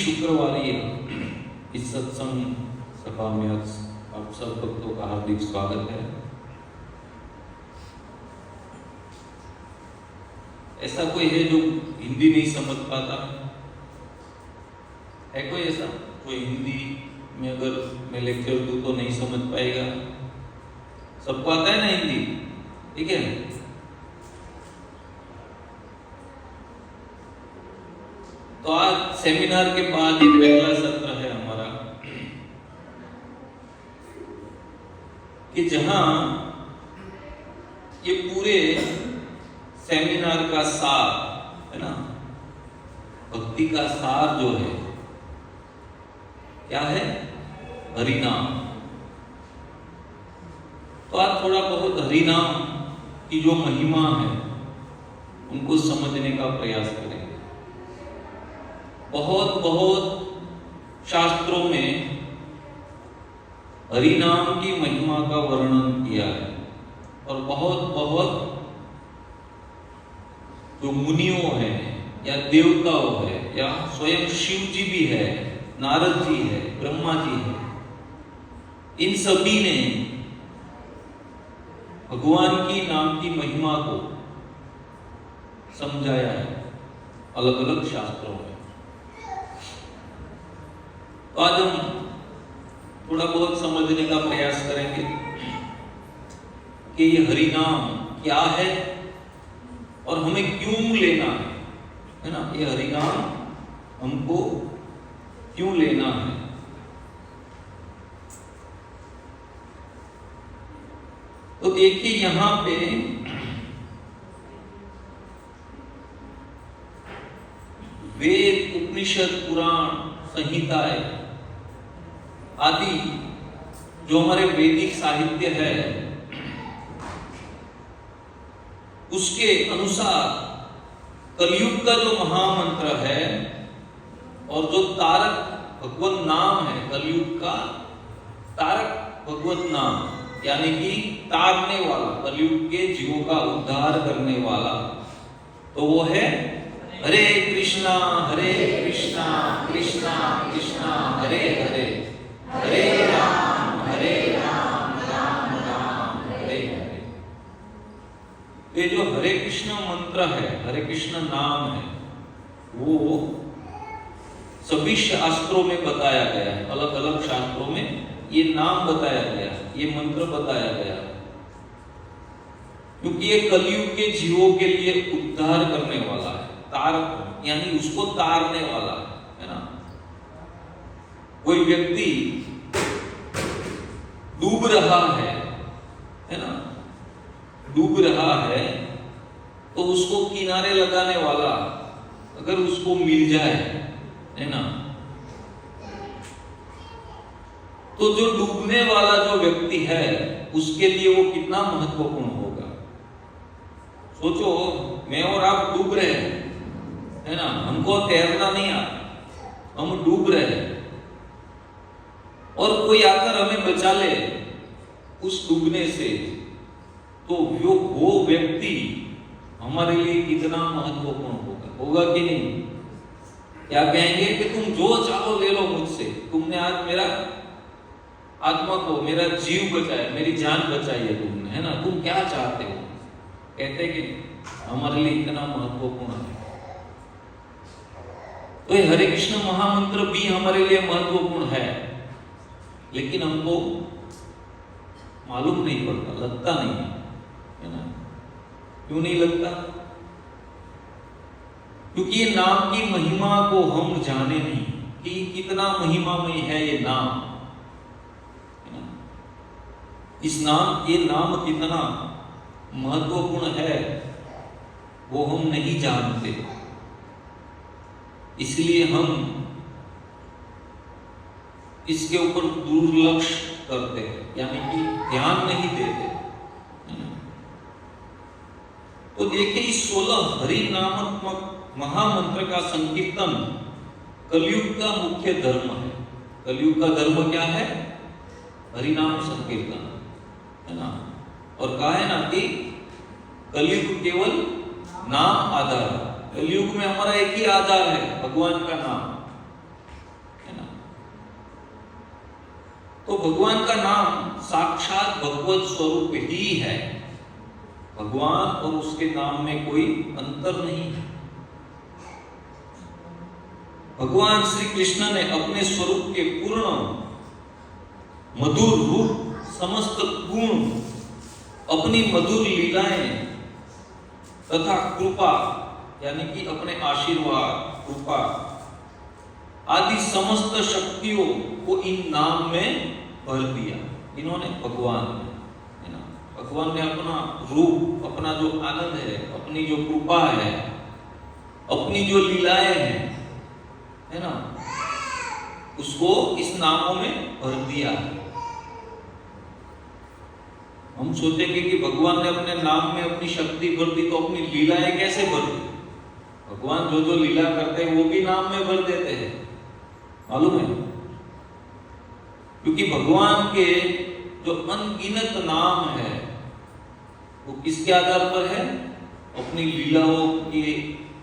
शुक्रवारी इस सत्संग सभा में आप सब भक्तों का हार्दिक स्वागत है। ऐसा कोई है जो हिंदी नहीं समझ पाता है? कोई ऐसा कोई हिंदी में अगर मैं लेक्चर दूं तो नहीं समझ पाएगा? सबको आता है ना हिंदी? ठीक है। तो आज सेमिनार के बाद ये पहला सत्र है हमारा कि जहां ये पूरे सेमिनार का सार है ना, भक्ति का सार जो है क्या है? हरिनाम। तो आज थोड़ा बहुत हरिनाम की जो महिमा है उनको समझने का प्रयास करेंगे। बहुत शास्त्रों में हरिनाम की महिमा का वर्णन किया है और बहुत जो मुनियों हैं या देवताओं है या स्वयं शिव जी भी है, नारद जी है, ब्रह्मा जी है, इन सभी ने भगवान की नाम की महिमा को समझाया है अलग अलग शास्त्रों में। तो आज हम थोड़ा बहुत समझने का प्रयास करेंगे कि ये हरिनाम क्या है और हमें क्यों लेना है ना? ये हरिनाम हमको क्यों लेना है? तो देखिए यहां पे वेद, उपनिषद, पुराण, संहिताएं आदि जो हमारे वैदिक साहित्य है उसके अनुसार कलयुग का जो महामंत्र है और जो तारक भगवत नाम है, कलयुग का तारक भगवत नाम यानी कि तारने वाला, कलयुग के जीवों का उद्धार करने वाला, तो वो है हरे कृष्णा कृष्णा कृष्णा हरे हरे, हरे राम राम राम हरे हरे। ये जो हरे कृष्ण मंत्र है, हरे कृष्ण नाम है, वो सभी शास्त्रों में बताया गया है। अलग अलग शास्त्रों में ये नाम बताया गया, ये मंत्र बताया गया, क्योंकि ये कलयुग के जीवों के लिए उद्धार करने वाला है। तारक यानी उसको तारने वाला है ना। कोई व्यक्ति डूब रहा है ना, डूब रहा है तो उसको किनारे लगाने वाला अगर उसको मिल जाए है ना, तो जो डूबने वाला जो व्यक्ति है उसके लिए वो कितना महत्वपूर्ण होगा। सोचो, मैं और आप डूब रहे हैं है ना, हमको तैरना नहीं आता, हम डूब रहे हैं और कोई आकर हमें बचा ले उस डूबने से, तो वो व्यक्ति हमारे लिए कितना महत्वपूर्ण होगा कि नहीं? क्या कहेंगे कि तुम जो चाहो ले लो मुझसे, तुमने आज मेरा आत्मा को, मेरा जीव बचाया, मेरी जान बचाई है तुमने, है ना, तुम क्या चाहते हो? कहते कि हमारे लिए इतना महत्वपूर्ण है। तो ये हरे कृष्ण महामंत्र भी हमारे लिए महत्वपूर्ण है, लेकिन हमको मालूम नहीं पड़ता, लगता नहीं है ना। क्यों नहीं लगता? क्योंकि ये नाम की महिमा को हम जाने नहीं कि कितना महिमामय है ये नाम है ना। ये नाम कितना महत्वपूर्ण है वो हम नहीं जानते, इसलिए हम इसके ऊपर दुर्लक्ष्य करते हैं, यानी कि ध्यान नहीं देते। तो देखिए, इस 16 हरि नामात्मक महामंत्र का संकीर्तन कलयुग का मुख्य धर्म है। कलयुग का धर्म क्या है? हरिनाम संकीर्तन है ना। और कहा है ना कि कलयुग केवल नाम आधार है। कलयुग में हमारा एक ही आधार है, भगवान का नाम। तो भगवान का नाम साक्षात भगवत स्वरूप ही है। भगवान और उसके नाम में कोई अंतर नहीं है। भगवान श्री कृष्ण ने अपने स्वरूप के पूर्ण मधुर रूप, समस्त गुण, अपनी मधुर लीलाएं तथा कृपा यानी कि अपने आशीर्वाद, कृपा आदि समस्त शक्तियों को इन नाम में भर दिया। इन्होंने भगवान है ना, भगवान ने अपना रूप, अपना जो आनंद है, अपनी जो कृपा है, अपनी जो लीलाएं हैं, है ना, उसको इस नामों में भर दिया। हम सोचेंगे कि भगवान ने अपने नाम में अपनी शक्ति भर दी, तो अपनी लीलाएं कैसे भर दी? भगवान जो जो लीला करते हैं वो भी नाम में भर देते हैं, मालूम है? क्योंकि भगवान के जो अनगिनत नाम है वो किसके आधार पर है? अपनी लीलाओं के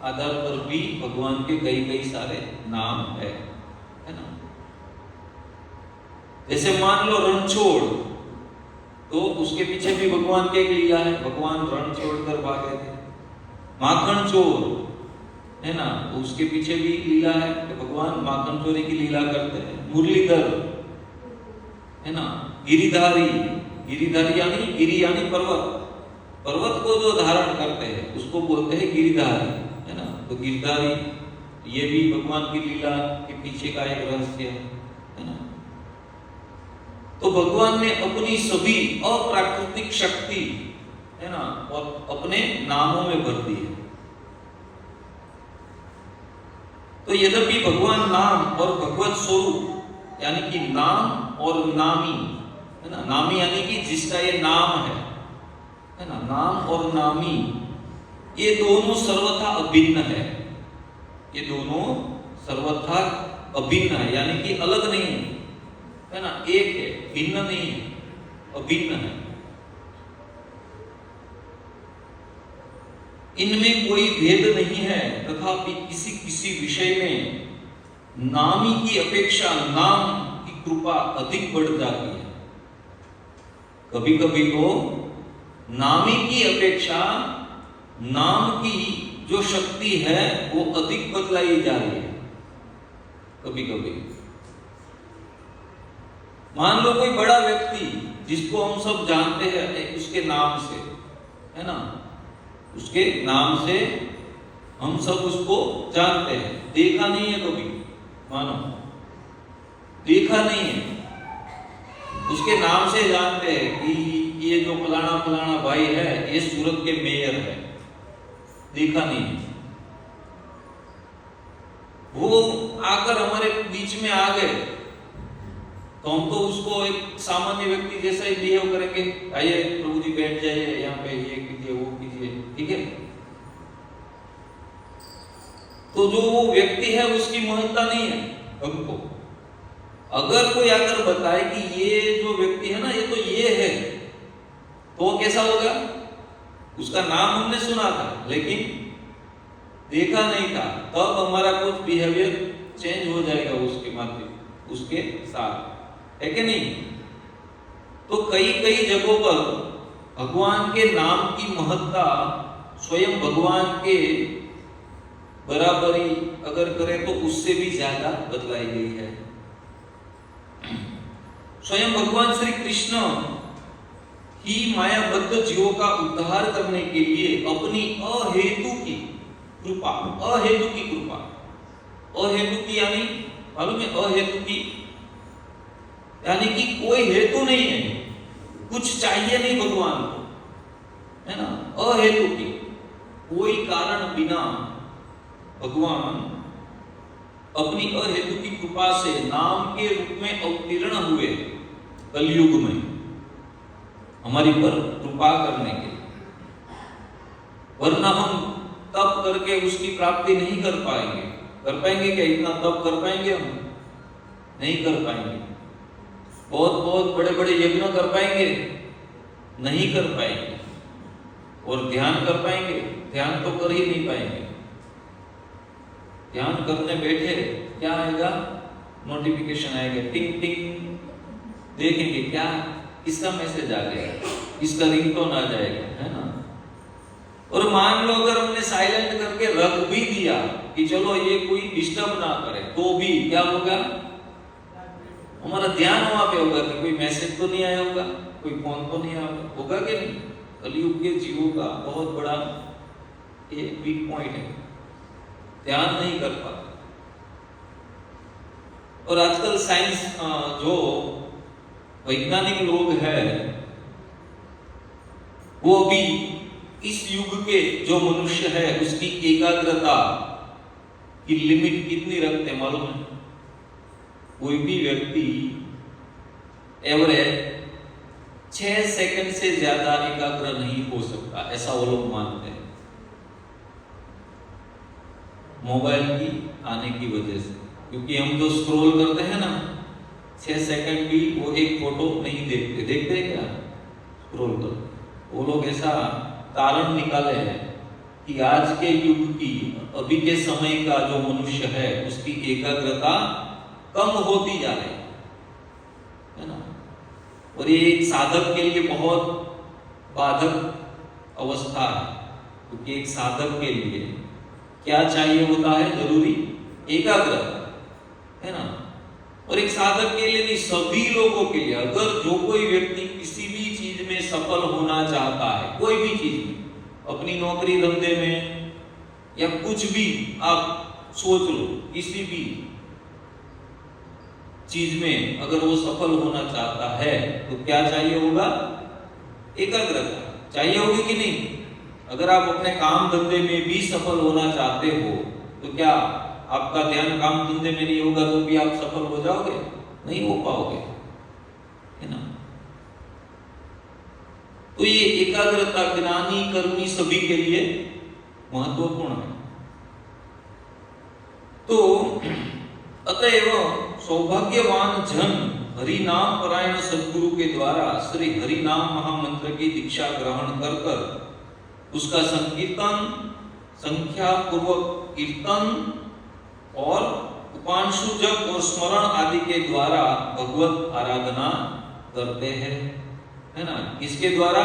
आधार पर भी भगवान के कई कई सारे नाम है ना। जैसे मान लो रणछोड़, तो उसके पीछे भी भगवान की एक लीला है, भगवान रण छोड़कर भागे थे। माखन चोर है ना, उसके पीछे भी लीला है कि भगवान माखन चोरी की लीला करते हैं। मुरलीधर है ना, गिरिधारी, गिरिधारी यानी गिरी यानी पर्वत, पर्वत को जो धारण करते हैं उसको बोलते हैं गिरिधारी, है ना। तो गिरधारी ये भी भगवान की लीला के पीछे का एक रहस्य है ना। तो भगवान ने अपनी सभी अप्राकृतिक शक्ति है ना और अपने नामों में भर दी है। तो यद्यपि भगवान नाम और भगवत स्वरूप यानी कि नाम और नामी है ना, नामी यानी कि जिसका ये नाम है ना, नाम और नामी ये दोनों सर्वथा अभिन्न है। ये दोनों सर्वथा अभिन्न है यानी कि अलग नहीं है ना, एक है, भिन्न नहीं है, अभिन्न है। इनमें कोई भेद नहीं है, तथापि किसी किसी विषय में नामी की अपेक्षा नाम की कृपा अधिक बढ़ जाती है। कभी कभी तो नामी की अपेक्षा नाम की जो शक्ति है वो अधिक बदलाई जा रही है। कभी कभी मान लो कोई बड़ा व्यक्ति जिसको हम सब जानते हैं उसके नाम से, है ना, उसके नाम से हम सब उसको जानते हैं, देखा नहीं है कभी, मानो देखा नहीं है, उसके नाम से जानते हैं कि ये जो फलाना फलाना भाई है ये सूरत के मेयर है, देखा नहीं है। वो आकर हमारे बीच में आ गए तो हम तो उसको एक सामान्य व्यक्ति जैसा ही बिहेव करेंगे, आइए प्रभु जी बैठ जाइए, यहाँ पे ये कीजिए वो कीजिए, ठीक है। तो जो वो व्यक्ति है उसकी महत्ता नहीं है हमको। अगर कोई आकर बताए कि ये जो व्यक्ति है ना ये तो ये है, तो वो कैसा होगा? उसका नाम हमने सुना था लेकिन देखा नहीं था, तब हमारा कुछ बिहेवियर चेंज हो जाएगा उसके माध्यम उसके साथ, है कि नहीं। तो कई कई जगहों पर भगवान के नाम की महत्ता स्वयं भगवान के बराबरी अगर करें तो उससे भी ज्यादा बतलाई गई है। स्वयं भगवान श्री कृष्ण ही मायाबद्ध जीवों का उद्धार करने के लिए अपनी अहेतु की कृपा, अहेतु की कृपा, अहेतु की यानी मालूम है, अहेतु की यानी कि कोई हेतु नहीं है, कुछ चाहिए नहीं भगवान को, है ना, अहेतु की, कोई कारण बिना भगवान अपनी अहेतु की कृपा से नाम के रूप में अवतीर्ण हुए कलयुग में हमारी पर कृपा करने के, वरना हम तप करके उसकी प्राप्ति नहीं कर पाएंगे। कर पाएंगे क्या? इतना तप कर पाएंगे हम? नहीं कर पाएंगे। बहुत बहुत बड़े बड़े यज्ञ कर पाएंगे? नहीं कर पाएंगे। और ध्यान कर पाएंगे? ध्यान तो कर ही नहीं पाएंगे। ध्यान करने बैठे क्या आएगा? नोटिफिकेशन आएगा, टिंग टिंग, देखेंगे क्या किसका मैसेज आ गया, किसका रिंगटोन आ जाएगा, है ना। और मान लो अगर हमने साइलेंट करके रख भी दिया कि चलो ये कोई डिस्टर्ब ना करे, तो भी क्या होगा, हमारा ध्यान वहां पे होगा कि कोई मैसेज तो नहीं आया होगा, कोई फोन तो नहीं आया होगा कि नहीं। कलयुग के जीवों का बहुत बड़ा ये वीक पॉइंट है, ध्यान नहीं कर पाते। और आजकल साइंस जो वैज्ञानिक लोग हैं वो भी इस युग के जो मनुष्य है उसकी एकाग्रता की लिमिट कितनी रखते हैं मालूम है। कोई भी व्यक्ति एवरेज 6 सेकंड से ज्यादा एकाग्र नहीं हो सकता, ऐसा वो लोग मानते हैं, मोबाइल की आने की वजह से। क्योंकि हम जो स्क्रॉल करते हैं ना, 6 सेकंड भी वो एक फोटो नहीं देखते हैं क्या, स्क्रॉल करते। वो लोग ऐसा कारण निकाले हैं कि आज के युग की, अभी के समय का जो मनुष्य है उसकी एकाग्रता कम होती जा रही है ना। और ये एक साधक के लिए बहुत बाधक अवस्था है, क्योंकि एक साधक के लिए क्या चाहिए होता है, जरूरी एकाग्रता, है ना। और एक साधक के लिए नहीं, सभी लोगों के लिए, अगर जो कोई व्यक्ति किसी भी चीज में सफल होना चाहता है, कोई भी चीज में, अपनी नौकरी धंधे में या कुछ भी आप सोच लो, किसी भी चीज में अगर वो सफल होना चाहता है तो क्या चाहिए होगा, एकाग्रता चाहिए होगी कि नहीं। अगर आप अपने काम धंधे में भी सफल होना चाहते हो तो क्या आपका ध्यान काम धंधे में नहीं होगा तो भी आप सफल हो जाओगे, नहीं हो पाओगे, है ना। तो ये एकाग्रता ज्ञानी कर्मी सभी के लिए महत्वपूर्ण है। तो अतएव सौभाग्यवान जन हरि नाम परायण सद्गुरु के द्वारा श्री हरि नाम महामंत्र की दीक्षा ग्रहण कर कर उसका संकीर्तन, संख्या पूर्वक कीर्तन और उपांशु जप और स्मरण आदि के द्वारा भगवत आराधना करते हैं, है ना। किसके द्वारा,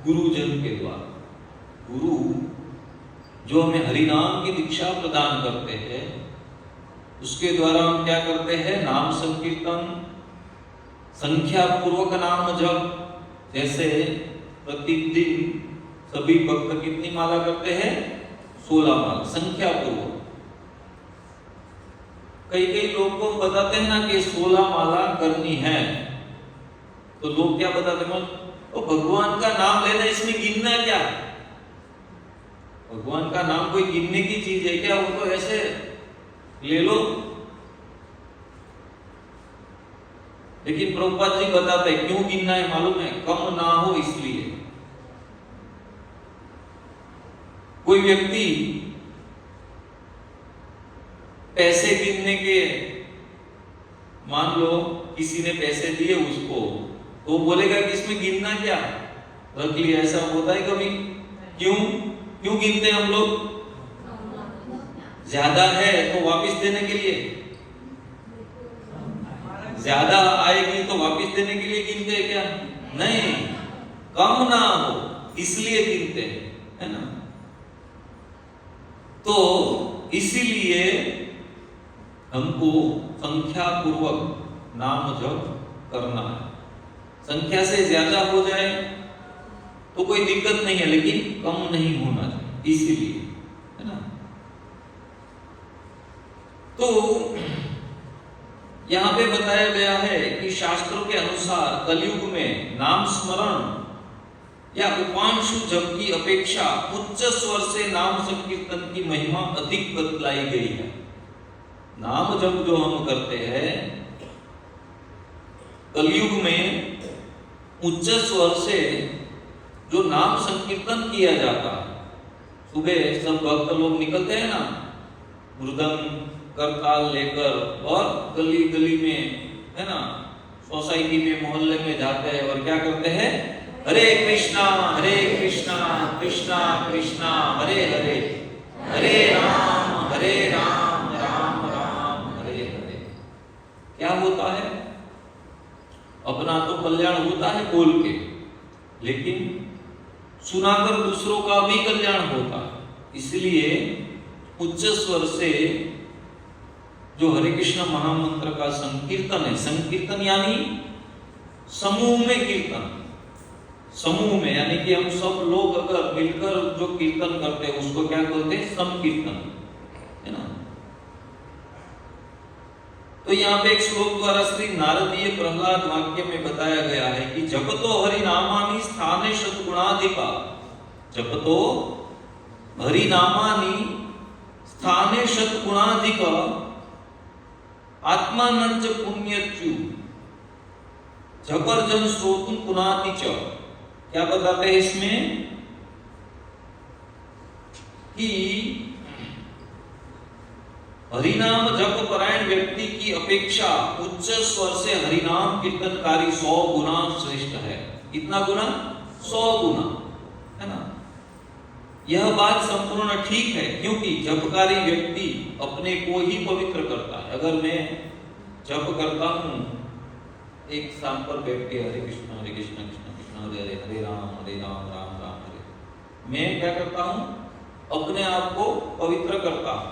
गुरुजन के द्वारा। गुरु जो हमें हरि नाम की दीक्षा प्रदान करते हैं उसके द्वारा हम क्या करते हैं, नाम संकीर्तन, संख्या पूर्वक नाम जप। जैसे प्रतिदिन सभी भक्त कितनी माला करते हैं, 16 माला संख्या पूर्वक। कई कई लोग को बताते हैं ना कि 16 माला करनी है, तो लोग क्या बताते हैं, तो भगवान का नाम लेना, इसमें गिनना क्या, भगवान का नाम कोई गिनने की चीज है क्या, वो तो ऐसे ले लो। लेकिन प्रभुपाद जी बताते हैं क्यों गिनना है मालूम है, कम ना हो इसलिए। कोई व्यक्ति पैसे गिनने के, मान लो किसी ने पैसे दिए उसको, तो बोलेगा कि इसमें गिनना क्या, रख लिया, ऐसा होता है कभी, क्यों क्यों गिनते हैं हम लोग, ज्यादा है तो वापस देने के लिए, ज्यादा आएगी तो वापस देने के लिए गिनते हैं क्या, नहीं, कम ना हो इसलिए गिनते हैं, है ना। तो इसीलिए हमको संख्या पूर्वक नाम जप करना है। संख्या से ज्यादा हो जाए तो कोई दिक्कत नहीं है, लेकिन कम नहीं होना चाहिए, इसीलिए, है ना। तो यहां पे बताया गया है कि शास्त्रों के अनुसार कलयुग में नाम स्मरण या उपांशु जप की अपेक्षा उच्च स्वर से नाम संकीर्तन की महिमा अधिक बतलाई गई है। नाम जप जो हम करते हैं कलयुग में, उच्च स्वर से जो नाम संकीर्तन किया जाता है, सुबह सब भक्त लोग निकलते हैं ना मृदंग करताल लेकर, और गली गली में, है ना, सोसाइटी में, मोहल्ले में जाते हैं और क्या करते हैं, हरे कृष्णा कृष्णा कृष्णा हरे हरे, हरे राम राम राम हरे हरे। क्या होता है, अपना तो कल्याण होता है बोल के, लेकिन सुनाकर दूसरों का भी कल्याण होता है। इसलिए उच्च स्वर से जो हरे कृष्ण महामंत्र का संकीर्तन है, संकीर्तन यानी समूह में कीर्तन, समूह में यानी कि हम सब लोग अगर मिलकर जो कीर्तन करते हैं उसको क्या बोलते हैं? संकीर्तन, है ना। तो यहाँ पे एक श्लोक द्वारा श्री नारदीय प्रहलाद वाक्य में बताया गया है कि जपतो हरि नामानि स्थाने शतगुणाधिपा, जपतो हरि नामानि स्थाने शतगुणाधिक आत्मानंच पुण्यच्यु जबरजन श्रोतुम पुनाति च। क्या बताते हैं इसमें कि हरिनाम जप परायण व्यक्ति की अपेक्षा उच्च स्वर से हरिनाम कीर्तनकारी 100 गुना श्रेष्ठ है। कितना गुना? 100 गुना, है ना। यह बात संपूर्ण ठीक है, क्योंकि जपकारी व्यक्ति अपने को ही पवित्र करता है। अगर मैं जप करता हूं एक स्थान पर बैठ के हरे कृष्ण कृष्ण कृष्ण हरे हरे, हरे राम राम राम हरे, मैं क्या करता हूं? अपने आप को पवित्र करता हूं,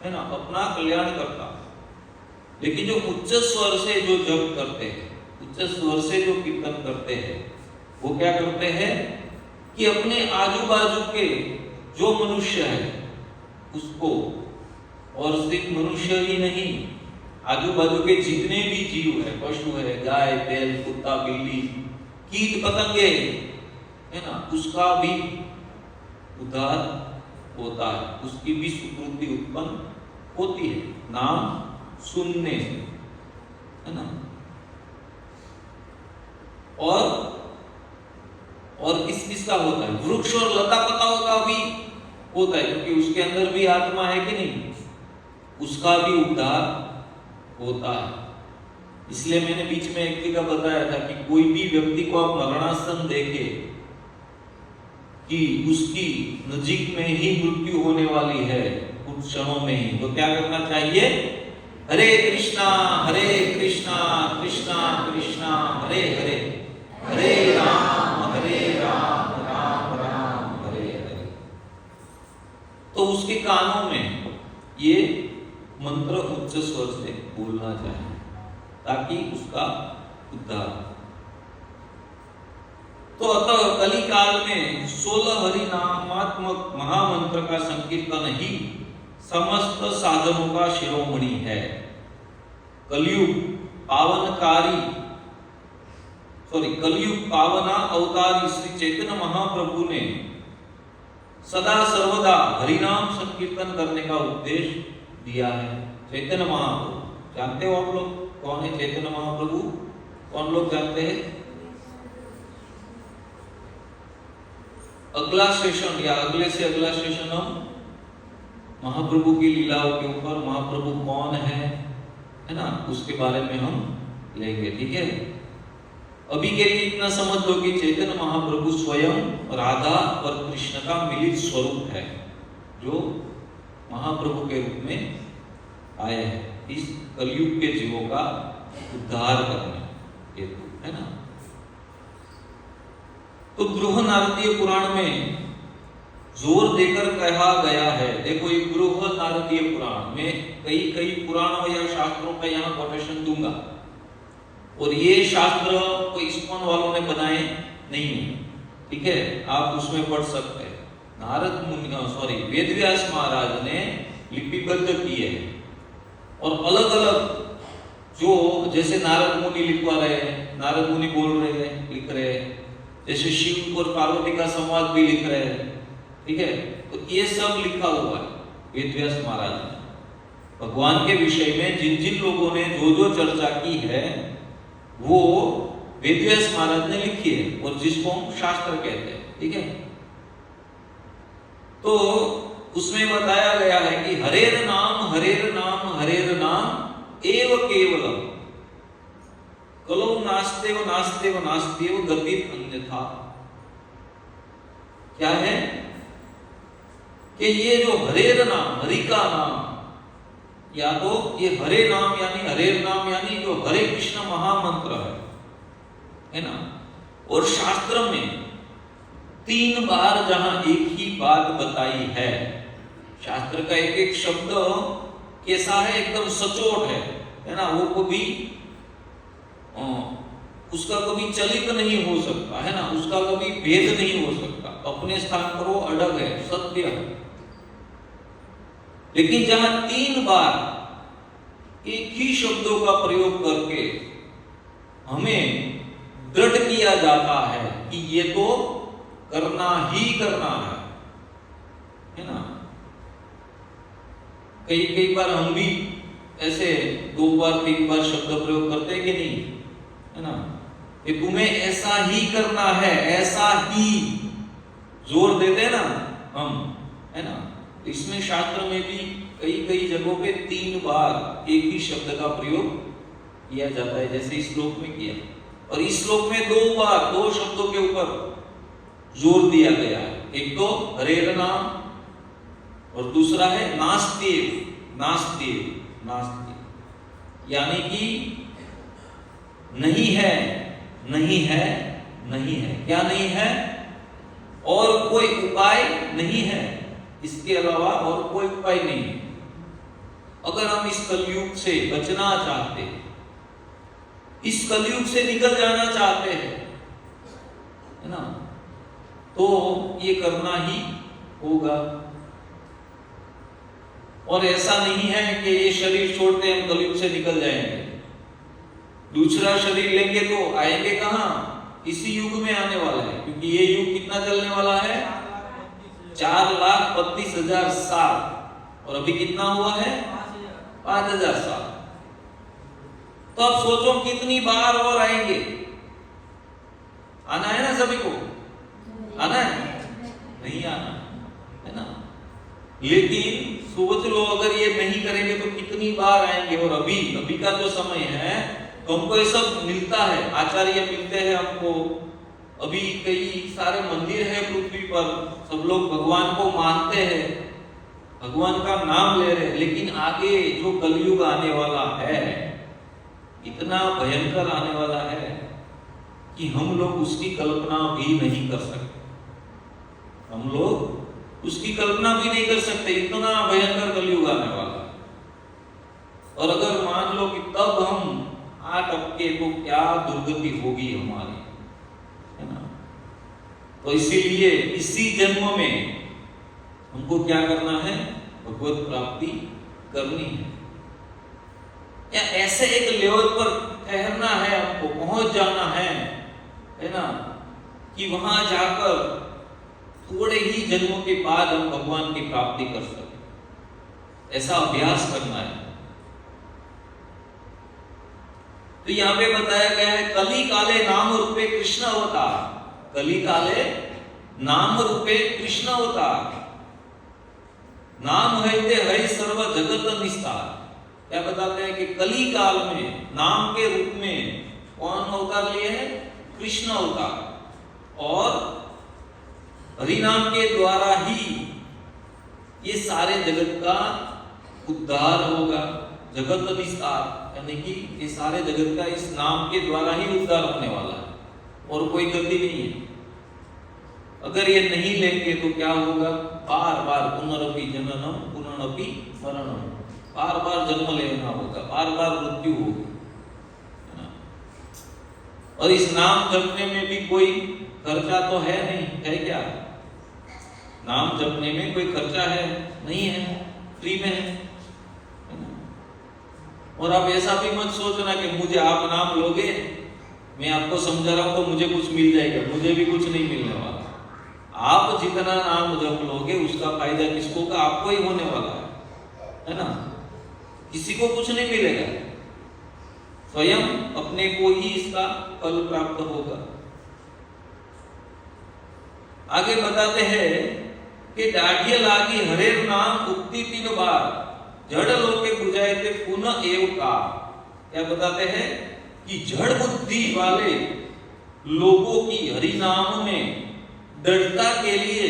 है ना, अपना कल्याण करता। लेकिन जो उच्च स्वर से जो जप करते हैं, उच्च स्वर से जो कीर्तन करते हैं, वो क्या करते हैं कि अपने आजू बाजू के जो मनुष्य है उसको, और सिर्फ मनुष्य ही नहीं, आजू बाजू के जितने भी जीव है, पशु है, गाय बैल कुत्ता बिल्ली कीट पतंगे, है ना, उसका भी उद्धार होता है, उसकी भी सुकृति उत्पन्न होती है नाम सुनने से, है ना। और किसका होता है? वृक्ष और लता पताओं का भी होता है, क्योंकि उसके अंदर भी आत्मा है कि नहीं, उसका भी उद्धार होता है। इसलिए मैंने बीच में एक जगह बताया था कि कोई भी व्यक्ति को आप मरणासन देखे कि उसकी नजीक में ही मृत्यु होने वाली है कुछ क्षणों में ही, तो क्या करना चाहिए? हरे कृष्णा कृष्णा कृष्णा हरे हरे, हरे राम राम राम हरे हरे। तो उसके कानों में ये मंत्र उच्च स्वर से बोलना चाहिए ताकि उसका उद्धार। तो अतः कली काल में 16 हरिनामात्मक महामंत्र का संकीर्तन ही समस्त साधनों का शिरोमणि है। कलयुग पावना अवतारी श्री चैतन्य महाप्रभु ने सदा सर्वदा हरिनाम संकीर्तन करने का उपदेश दिया है। चैतन्य महाप्रभु जानते हो आप लोग कौन है? चैतन्य महाप्रभु कौन लोग जानते हैं? अगला सेशन या अगले से अगला सेशन हम महाप्रभु की लीलाओं के ऊपर, महाप्रभु कौन है ना, उसके बारे में हम लेंगे, ठीक है। अभी के लिए इतना समझ लो कि चैतन्य महाप्रभु स्वयं राधा और कृष्ण का मिलित स्वरूप है, जो महाप्रभु के रूप में आए हैं इस कलयुग के जीवों का उद्धार करने हेतु, है ना। तो गृह नारदीय पुराण में जोर देकर कहा गया है, देखो ये गृह नारदीय पुराण में कई पुराणों या शास्त्रों का यहाँ कोटेशन दूंगा, और ये शास्त्र को इस्कॉन वालों ने बनाए नहीं है, ठीक है, आप उसमें पढ़ सकते हैं। नारद मुनि वेदव्यास महाराज ने लिपिबद्ध किए हैं, और अलग अलग जो जैसे नारद मुनि लिखवा रहे हैं, नारद मुनि बोल रहे हैं, लिख रहे हैं, जैसे शिव और पार्वती का संवाद भी लिख रहे हैं, ठीक है। तो ये सब लिखा हुआ है वेदव्यास महाराज ने। भगवान के विषय में जिन जिन लोगों ने जो चर्चा की है वो वेदव्यास महाराज ने लिखी है, और जिसको हम शास्त्र कहते हैं, ठीक है। तो उसमें बताया गया है कि हरेर नाम एव केवलम कलो नास्तेव गति अन्यथा। क्या है कि ये जो हरेर नाम, हरि का नाम, या तो ये हरे नाम यानी जो हरे कृष्ण महामंत्र है, है ना। और शास्त्र में 3 बार जहां एक ही बात बताई है, शास्त्र का एक एक शब्द कैसा है, एकदम सचोट है ना, वो कभी उसका कभी चलित नहीं हो सकता, है ना, उसका कभी भेद नहीं हो सकता, अपने स्थान पर वो अड़ग है, सत्य है। लेकिन जहां 3 बार एक ही शब्दों का प्रयोग करके हमें दृढ़ किया जाता है कि ये तो करना ही करना है ना। कई बार हम भी ऐसे 2 बार 3 बार शब्द प्रयोग करते हैं कि नहीं, है ना, कि तुम्हें ऐसा ही करना है, ऐसा ही जोर देते हैं ना हम, है ना। इसमें शास्त्र में भी कई जगहों पे 3 बार एक ही शब्द का प्रयोग किया जाता है, जैसे इस श्लोक में किया। और इस श्लोक में 2 बार 2 शब्दों के ऊपर जोर दिया गया है। एक तो हरेर नाम और दूसरा है नास्तिव, नास्तिव, नास्तिव, यानी कि नहीं है, नहीं है, नहीं है। क्या नहीं है? और कोई उपाय नहीं है, इसके अलावा और कोई उपाय नहीं है। अगर हम इस कलयुग से बचना चाहते हैं, इस कलयुग से निकल जाना चाहते हैं, है ना, तो ये करना ही होगा। और ऐसा नहीं है कि ये शरीर छोड़ते हम कलयुग से निकल जाएंगे, दूसरा शरीर लेंगे तो आएंगे कहां? इसी युग में आने वाला है, क्योंकि ये युग कितना चलने वाला है? 4,32,000 साल। और अभी कितना हुआ है? 5,000 साल। तो अब सोचो कितनी बार और आएंगे। आना है ना सभी को? आना है? नहीं आना, है ना। लेकिन सोच लो, अगर ये नहीं करेंगे तो कितनी बार आएंगे। और अभी का जो समय है तो हमको ये सब मिलता है, आचार्य मिलते हैं हमको, अभी कई सारे मंदिर है पृथ्वी पर, सब लोग भगवान को मानते हैं, भगवान का नाम ले रहे हैं। लेकिन आगे जो कलयुग आने वाला है, इतना भयंकर आने वाला है कि हम लोग उसकी कल्पना भी नहीं कर सकते। हम लोग उसकी कल्पना भी नहीं कर सकते, इतना भयंकर कलयुग आने वाला है। और अगर मान लो कि तब हम आ टपके तो क्या दुर्गति होगी हमारी, है ना। तो इसीलिए इसी जन्म में हमको क्या करना है? भगवत प्राप्ति करनी है, या ऐसे एक लेवल पर ठहरना है, हमको पहुंच जाना है ना, कि वहां जाकर थोड़े ही जन्मों के बाद हम भगवान की प्राप्ति कर सके। ऐसा अभ्यास करना है। तो यहां पे बताया गया है कली काले नाम रूपे कृष्ण अवतार, कली काले नाम रूपे कृष्ण अवतार, नाम है सर्व जगत निस्तार। क्या बताते हैं कि कली काल में नाम के रूप में कौन अवतार लिए हैं? कृष्ण अवतार। और हरि नाम के द्वारा ही ये सारे जगत का उद्धार होगा, जगत विस्तार, यानी कि ये सारे जगत का इस नाम के द्वारा ही उद्धार होने वाला है, और कोई गति नहीं है। अगर ये नहीं लेंगे तो क्या होगा? बार बार पुनरपि जननम पुनरपि मरणम, बार बार जन्म लेना होगा, बार बार मृत्यु होगी, है ना। और इस नाम जपने में भी कोई खर्चा तो है नहीं, है क्या? नाम जपने में कोई खर्चा है नहीं है, फ्री में है। और आप ऐसा भी मत सोचना कि मुझे आप नाम लोगे, मैं आपको समझा रहा हूं तो मुझे कुछ मिल जाएगा, मुझे भी कुछ नहीं मिलने वाला। आप जितना नाम जप लोगे उसका फायदा किसको होगा? आपको ही होने वाला है ना। किसी को कुछ नहीं मिलेगा, स्वयं अपने को ही इसका फल प्राप्त होगा। आगे बताते हैं कि दाढ़िया लागी हरेर नाम उक्ति 3 बार, जड़ लोके बुझाए थे पुनः एव का। क्या बताते हैं कि जड़ बुद्धि वाले लोगों की हरि नाम में दृढ़ता के लिए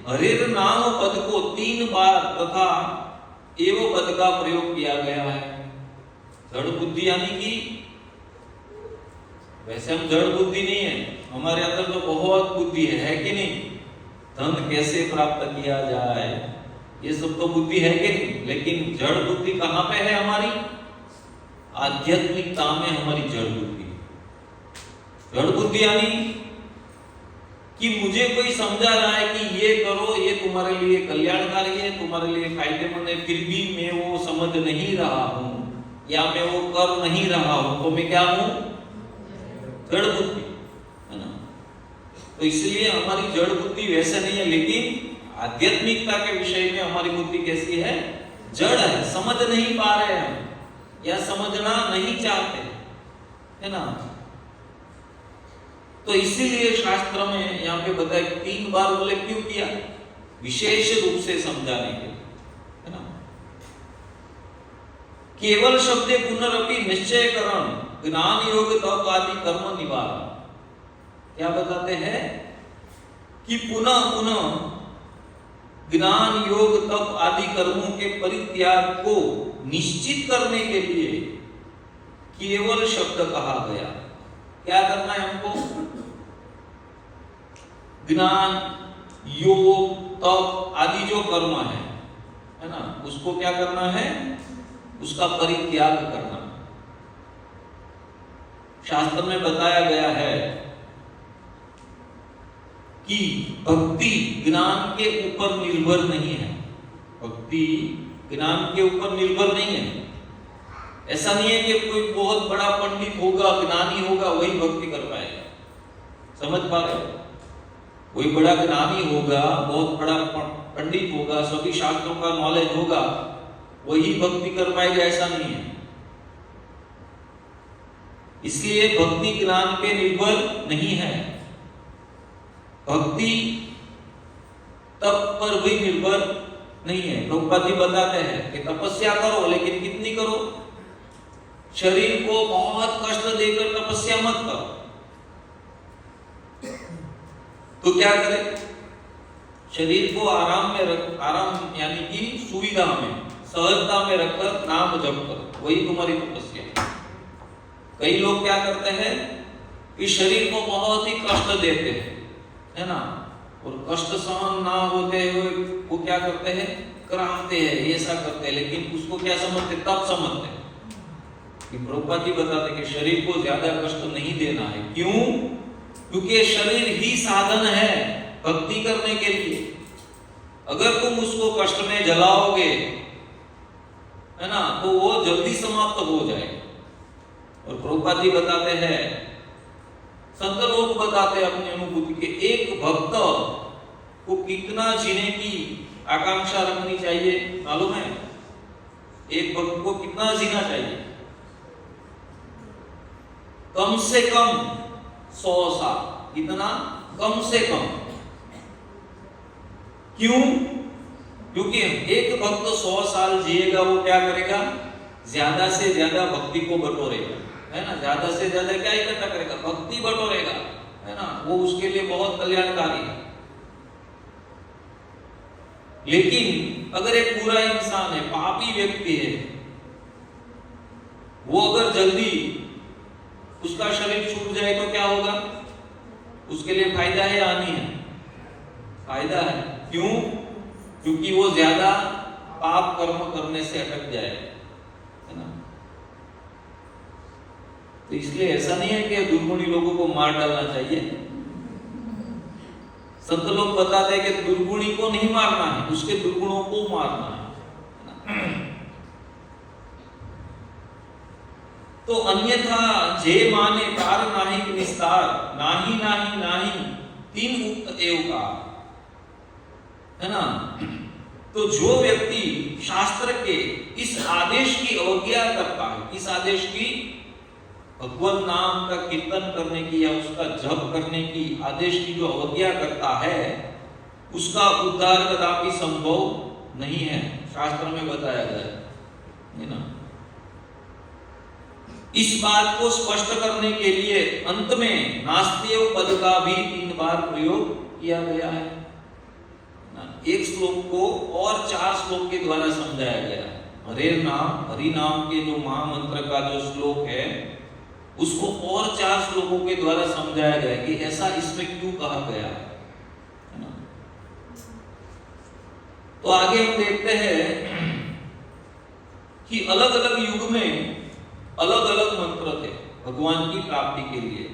हरेर नाम पद को 3 बार तथा एव पद का प्रयोग किया गया है। जड़ बुद्धि यानी कि वैसे हम जड़ बुद्धि नहीं है, हमारे अंदर तो बहुत बुद्धि है कि नहीं? धन कैसे प्राप्त किया जाए, ये सब तो बुद्धि है कि नहीं? लेकिन जड़ बुद्धि कहाँ पे है हमारी? आध्यात्मिकता में हमारी जड़ बुद्धि। जड़ बुद्धि यानी कि मुझे कोई समझा रहा है कि ये करो, ये तुम्हारे लिए कल्याणकारी है, तुम्हारे लिए फायदेमंद है, फिर भी मैं वो समझ नहीं रहा हूं या मैं वो कर नहीं रहा हूं, तो मैं क्या हूं? जड़ बुद्धि, है ना? तो इसलिए हमारी जड़ बुद्धि वैसे नहीं है, लेकिन आध्यात्मिकता के विषय में हमारी बुद्धि कैसी है? जड़ है, समझ नहीं पा रहे हम या समझना नहीं चाहते, है ना? तो इसीलिए शास्त्र में यहाँ पे बताया, 3 बार उल्लेख क्यों किया? विशेष रूप से समझाने के, है ना? केवल शब्दे पुनरपि निश्चयकरण ज्ञान योग तप आदि कर्म निवारण। क्या बताते हैं कि पुनः पुनः ज्ञान योग तप आदि कर्मों के परित्याग को निश्चित करने के लिए केवल शब्द कहा गया। क्या करना है हमको? ज्ञान योग तप आदि जो कर्म है ना, उसको क्या करना है? उसका परित्याग करना। शास्त्र में बताया गया है कि भक्ति ज्ञान के ऊपर निर्भर नहीं है। भक्ति ज्ञान के ऊपर निर्भर नहीं है। ऐसा नहीं है कि कोई बहुत बड़ा पंडित होगा, ज्ञानी होगा, वही भक्ति कर पाएगा। समझ पा रहे हो? कोई बड़ा ज्ञानी होगा, बहुत बड़ा पंडित होगा, सभी शास्त्रों का नॉलेज होगा, वही भक्ति कर पाएगा, ऐसा नहीं है। इसलिए भक्ति ज्ञान पे निर्भर नहीं है। भक्ति तप पर भी निर्भर नहीं है। प्रभुपाद जी बताते हैं कि तपस्या करो, लेकिन कितनी करो? शरीर को बहुत कष्ट देकर तपस्या मत करो। तो क्या करें? शरीर को आराम में रख, आराम यानी कि सुविधा में, सहजता में रखकर नाम जप करो, वही तुम्हारी तपस्या है। कई लोग क्या करते हैं कि शरीर को बहुत ही कष्ट देते हैं, है ना, और कष्ट सहन ना होते हुए वो क्या करते हैं? कराहते हैं, ऐसा करते हैं, लेकिन उसको क्या समझते? तप समझते हैं। कि प्रभुपाद जी बताते कि शरीर को ज्यादा कष्ट नहीं देना है। क्यों? क्योंकि शरीर ही साधन है भक्ति करने के लिए। अगर तुम उसको कष्ट में जलाओगे, है ना, तो वो जल्दी समाप्त हो जाएगा। और प्रभुपाद जी बताते हैं, संत लोग बताते हैं अपनी अनुभूति के, एक भक्त को कितना जीने की आकांक्षा रखनी चाहिए मालूम है? एक भक्त को कितना जीना चाहिए? कम से कम 100 साल। इतना कम से कम। क्यों? क्योंकि एक भक्त 100 साल जिएगा, वो क्या करेगा? ज्यादा से ज्यादा भक्ति को बटोरेगा, है ना, ज्यादा से ज्यादा क्या इकट्ठा करेगा? भक्ति बटोरेगा, है ना, वो उसके लिए बहुत कल्याणकारी है। लेकिन अगर एक बुरा इंसान है, पापी व्यक्ति है, वो अगर जल्दी उसका शरीर छूट जाए तो क्या होगा? उसके लिए फायदा है या हानि है? फायदा है। क्यों? क्योंकि वो ज्यादा पाप कर्म करने से अटक जाए, है ना। तो इसलिए ऐसा नहीं है कि दुर्गुणी लोगों को मार डालना चाहिए। संत लोग बताते हैं कि दुर्गुणी को नहीं मारना है, उसके दुर्गुणों को मारना है। तो अन्यथा जे माने तार नाही निस्तार, नाही नाही नाही तीन उक्त एवकार, है ना। तो जो व्यक्ति शास्त्र के इस आदेश की अवज्ञा करता है, इस आदेश की, भगवान नाम का कीर्तन करने की या उसका जप करने की आदेश की जो अवज्ञा करता है, उसका उद्धार कदापि संभव नहीं है, शास्त्र में बताया गया है ना। इस बात को स्पष्ट करने के लिए अंत में नास्त्येव पद का भी 3 बार प्रयोग किया गया है। एक श्लोक को और 4 श्लोक के द्वारा समझाया गया है। हरि नाम के जो महामंत्र का जो श्लोक है, उसको और 4 श्लोकों के द्वारा समझाया गया कि ऐसा इसमें क्यों कहा गया है ना। तो आगे हम देखते हैं कि अलग अलग युग में अलग अलग मंत्र थे भगवान की प्राप्ति के लिए।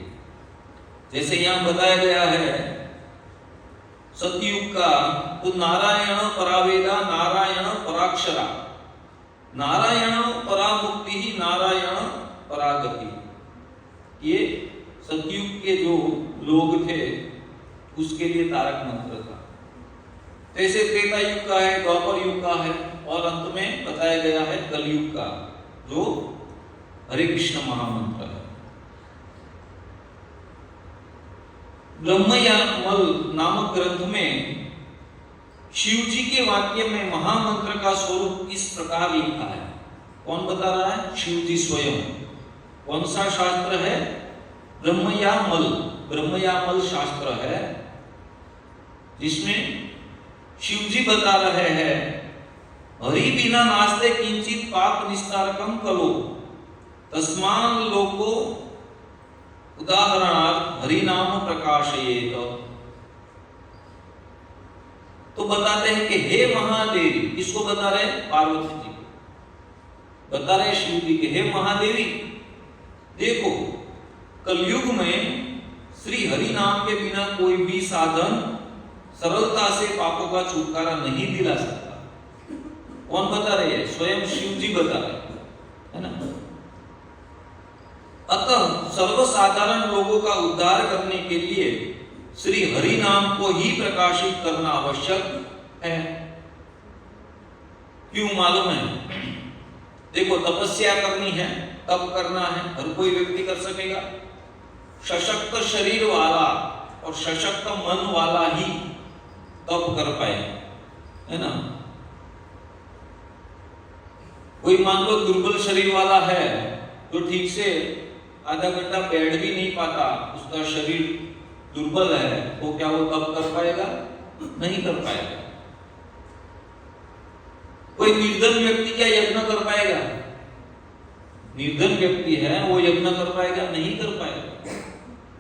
जैसे यहां बताया गया है सतयुग का, तो नारायण परावेदा, नारायण पराक्षरा, नारायण परामुक्ति ही, नारायण परागति। ये सतयुग के जो लोग थे उसके लिए तारक मंत्र था। जैसे त्रेता युग का है, द्वापर युग का है, और अंत में बताया गया है कलयुग का जो हरे कृष्ण महामंत्र है। ब्रह्मयामल नामक ग्रंथ में शिव जी के वाक्य में महामंत्र का स्वरूप इस प्रकार लिखा है। कौन बता रहा है? शिव जी स्वयं। कौन सा शास्त्र है? ब्रह्मयामल, ब्रह्मयामल शास्त्र है, जिसमें शिव जी बता रहे हैं हरि बिना नास्ते किंचित पाप निस्तारकम कलो, तस्मान लोको उदाहरणार्थ हरि नाम प्रकाशयेत। तो बताते हैं कि हे महादेवी, किसको बता रहे? पार्वती जी बता रहे शिव जी के, हे महादेवी देखो कलयुग में श्री हरि नाम के बिना कोई भी साधन सरलता से पापों का छुटकारा नहीं दिला सकता। कौन बता रहे हैं? स्वयं शिव जी बता रहे है ना। अतः सर्वसाधारण लोगों का उद्धार करने के लिए श्री हरि नाम को ही प्रकाशित करना आवश्यक है। क्यों मालूम है? देखो तपस्या करनी है, तप करना है, हर कोई व्यक्ति कर सकेगा। सशक्त शरीर वाला और सशक्त मन वाला ही तप कर पाए, है ना। कोई मान लो दुर्बल शरीर वाला है जो ठीक से आधा घंटा बैठ भी नहीं पाता, उसका शरीर दुर्बल है, तो क्या वो तप कर पाएगा? नहीं कर पाएगा। कोई निर्धन व्यक्ति क्या यज्ञ कर पाएगा? निर्धन व्यक्ति है वो यज्ञ कर पाएगा? नहीं कर पाएगा।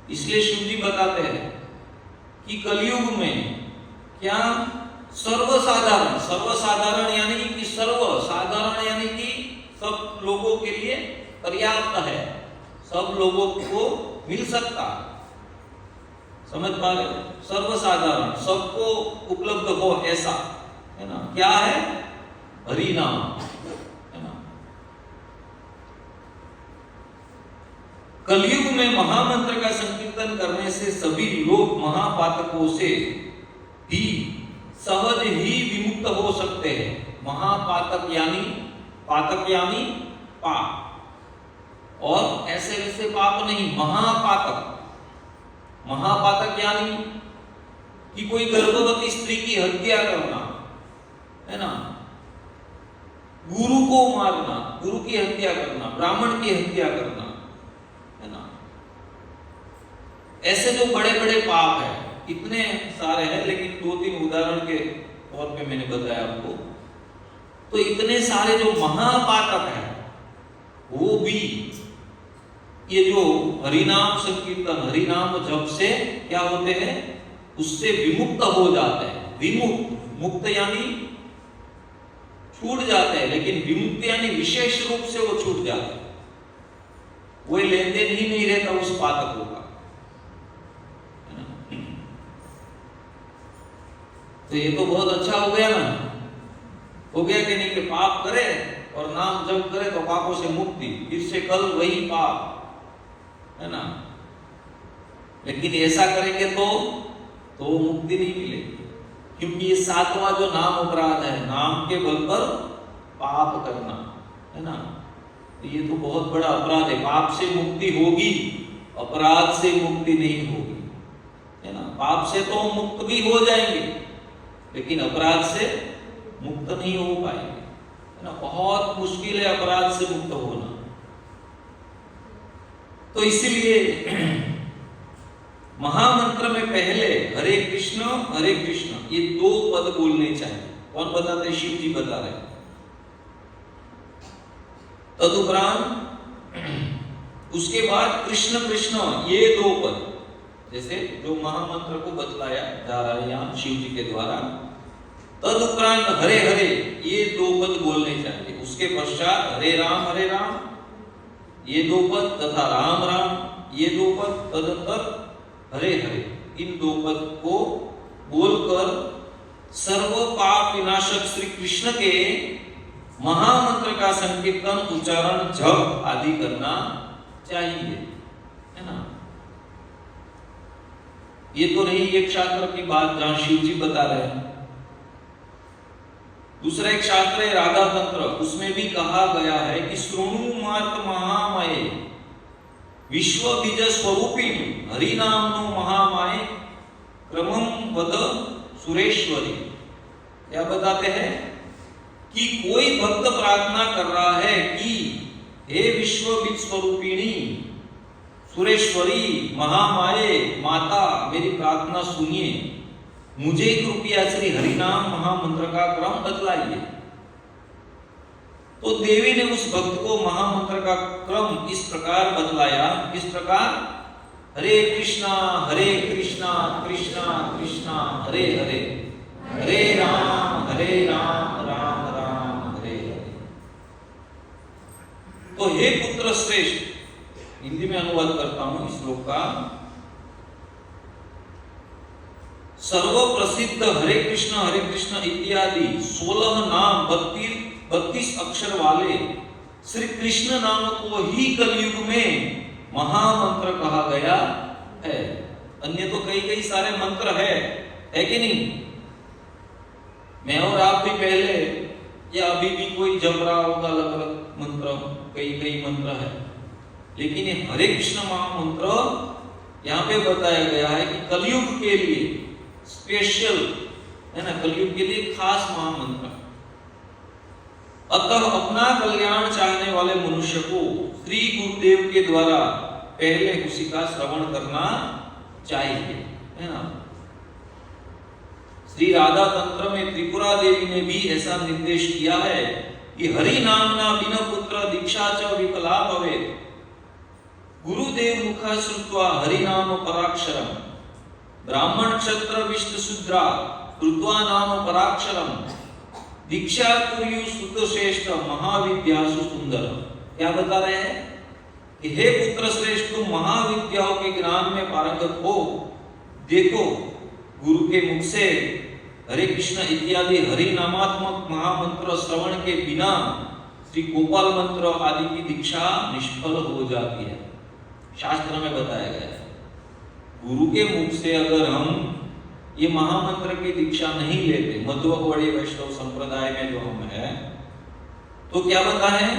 इसलिए शिव जी बताते हैं कि कलयुग में क्या सर्वसाधारण, सर्वसाधारण यानी कि सर्वसाधारण यानी कि सब लोगों के लिए पर्याप्त है, सब लोगों को मिल सकता, समझ पा रहे? सर्वसाधारण, सबको उपलब्ध हो ऐसा, है ना। क्या है? हरि नाम, है ना। कलयुग में महामंत्र का संकीर्तन करने से सभी लोग महापातकों से भी सहज ही विमुक्त हो सकते हैं। महापातक यानी, पातक यानी पाप, और ऐसे वैसे पाप नहीं, महापातक। महापातक यानी कि कोई गर्भवती स्त्री की हत्या करना, है ना, गुरु को मारना, गुरु की हत्या करना, ब्राह्मण की हत्या करना, है ना। ऐसे जो बड़े बड़े पाप है, इतने सारे हैं, लेकिन 2-3 उदाहरण के तौर पे मैंने बताया आपको। तो इतने सारे जो महापातक है वो भी ये जो हरिनाम संकीर्तन, हरिनाम जप से क्या होते हैं? उससे विमुक्त हो जाते हैं। विमुक्त, मुक्त यानी छूट जाते हैं, लेकिन विमुक्त यानी विशेष रूप से वो छूट जाते हैं। कोई लेन देन ही नहीं रहता उस पातकों का। तो ये तो बहुत अच्छा हो गया ना। हो गया कि नहीं कि पाप करे और नाम जप करे तो पापों से मुक्ति, फिर से कल वही पाप, है ना। लेकिन ऐसा करेंगे तो मुक्ति नहीं मिलेगी, क्योंकि ये 7वां जो नाम अपराध है, नाम के बल पर पाप करना, है ना। तो ये तो बहुत बड़ा अपराध है। पाप से मुक्ति होगी, अपराध से मुक्ति नहीं होगी, है ना। पाप से तो मुक्त भी हो जाएंगे, लेकिन अपराध से मुक्त नहीं हो पाएंगे, है ना। बहुत मुश्किल है अपराध से मुक्त होना। तो इसीलिए महामंत्र में पहले हरे कृष्ण ये 2 पद बोलने चाहिए। कौन बताते? शिव जी बता रहे। तदुपरांत उसके बाद कृष्ण कृष्ण ये दो पद, जैसे जो महामंत्र को बतलाया जा रहा है यहाँ शिव जी के द्वारा, तद उपरांत हरे हरे ये दो पद बोलने चाहिए। उसके पश्चात हरे राम ये दो पद तथा राम राम ये दो पद, तदंतर हरे हरे इन दो पद को बोलकर सर्व पाप विनाशक श्री कृष्ण के महामंत्र का संकीर्तन, उच्चारण, जप आदि करना चाहिए, है ना। ये तो नहीं एक शास्त्र की बात जहां शिव जी बता रहे हैं। दूसरा एक शास्त्र है राधा तंत्र, उसमें भी कहा गया है कि श्रोणु मात महामाये विश्व बीज स्वरूपिणी हरि नाम नो महामाये क्रमम वद सुरेश्वरी। क्या बताते हैं कि कोई भक्त प्रार्थना कर रहा है कि हे विश्व बीज स्वरूपिणी सुरेश्वरी महामाये माता, मेरी प्रार्थना सुनिए, मुझे कृपया श्री हरिनाम महामंत्र का क्रम बतलाइए। तो देवी ने उस भक्त को महामंत्र का क्रम इस प्रकार बतलाया, किस प्रकार, हरे कृष्णा कृष्णा कृष्णा हरे हरे, हरे राम राम राम हरे हरे। तो हे पुत्र श्रेष्ठ, हिंदी में अनुवाद करता हूं इस श्लोक का, सर्व प्रसिद्ध हरे कृष्ण इत्यादि 16 नाम 32 अक्षर वाले श्री कृष्ण नाम को ही कलयुग में महामंत्र कहा गया है। अन्य तो कई सारे मंत्र है कि नहीं। मैं और आप भी पहले या अभी भी कोई जप रहा होगा अलग अलग मंत्र, कई मंत्र है, लेकिन ये हरे कृष्ण महामंत्र यहाँ पे बताया गया है कि कलयुग के लिए स्पेशल है ना, कलयुग के लिए खास महामंत्र। अतः अपना कल्याण चाहने वाले मनुष्य को श्री गुरुदेव के द्वारा पहले उसी का श्रवण करना चाहिए, है ना। श्री राधा तंत्र में त्रिपुरा देवी ने भी ऐसा निर्देश किया है कि हरि नामना बिन पुत्र दीक्षा च विकला भवेत्, गुरुदेव मुख श्रुत्वा हरि नाम पराक्षरम, ब्राह्मण क्षत्र विष्णु शूद्रा कृत्वा नाम पराक्षरम, दीक्षा कुर्यु सुत श्रेष्ठ महाविद्यासु सुंदर। क्या बता रहे हैं कि हे पुत्र श्रेष्ठ, तुम महाविद्याओं के ज्ञान में पारंगत हो। देखो, गुरु के मुख से हरे कृष्ण इत्यादि हरि नामात्मक महामंत्र श्रवण के बिना श्री गोपाल मंत्र आदि की दीक्षा निष्फल हो जाती है। शास्त्र में बताया गया है, गुरु के मुख से अगर हम ये महामंत्र की दीक्षा नहीं लेते, मध्वकवड़ी वैष्णव संप्रदाय में जो हम हैं, तो क्या बता है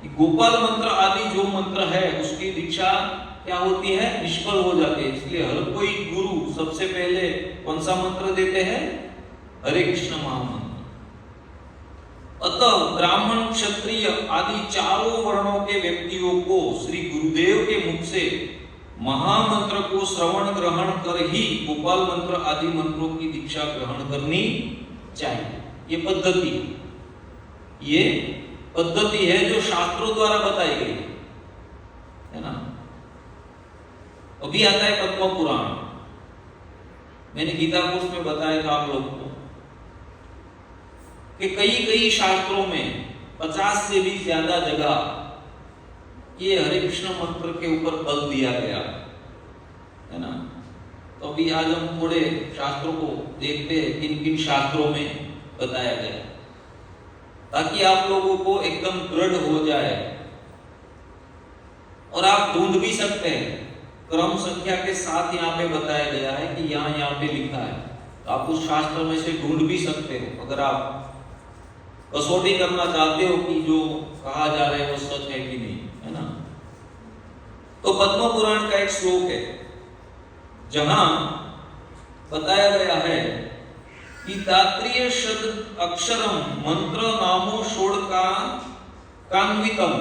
कि गोपाल मंत्र आदि जो मंत्र है उसकी दीक्षा क्या होती है, निष्फल हो जाती है। इसलिए हर कोई गुरु सबसे पहले कौन सा मंत्र देते हैं, हरे कृष्ण महामंत्र। अतः ब्राह्मण क्षत्रिय आदि चारों वर्णों के व्यक्तियों को श्री गुरुदेव के मुख से महामंत्र को श्रवण ग्रहण कर ही गोपाल मंत्र आदि मंत्रों की दीक्षा ग्रहण करनी चाहिए। ये पद्धति है जो शास्त्रों द्वारा बताई गई है ना। अभी आता है पद्म पुराण, मैंने गीता कोश में बताया था आप लोग को कि कई शास्त्रों में 50 से भी ज्यादा जगह ये हरे कृष्ण मंत्र के ऊपर बल दिया गया है ना। तो अभी आज हम थोड़े शास्त्रों को देखते हैं, किन किन शास्त्रों में बताया गया, ताकि आप लोगों को एकदम दृढ़ हो जाए और आप ढूंढ भी सकते हैं। क्रम संख्या के साथ यहाँ पे बताया गया है कि यहाँ पे लिखा है, तो आप उस शास्त्र में से ढूंढ भी सकते हो अगर आप कसौटी करना चाहते हो कि जो कहा जा रहा है वो सच है कि नहीं, है ना। तो पद्म पुराण का एक श्लोक है जहां बताया गया है कि दात्रीय शब्द अक्षरम मंत्र नामो षोड़ का कान्वितम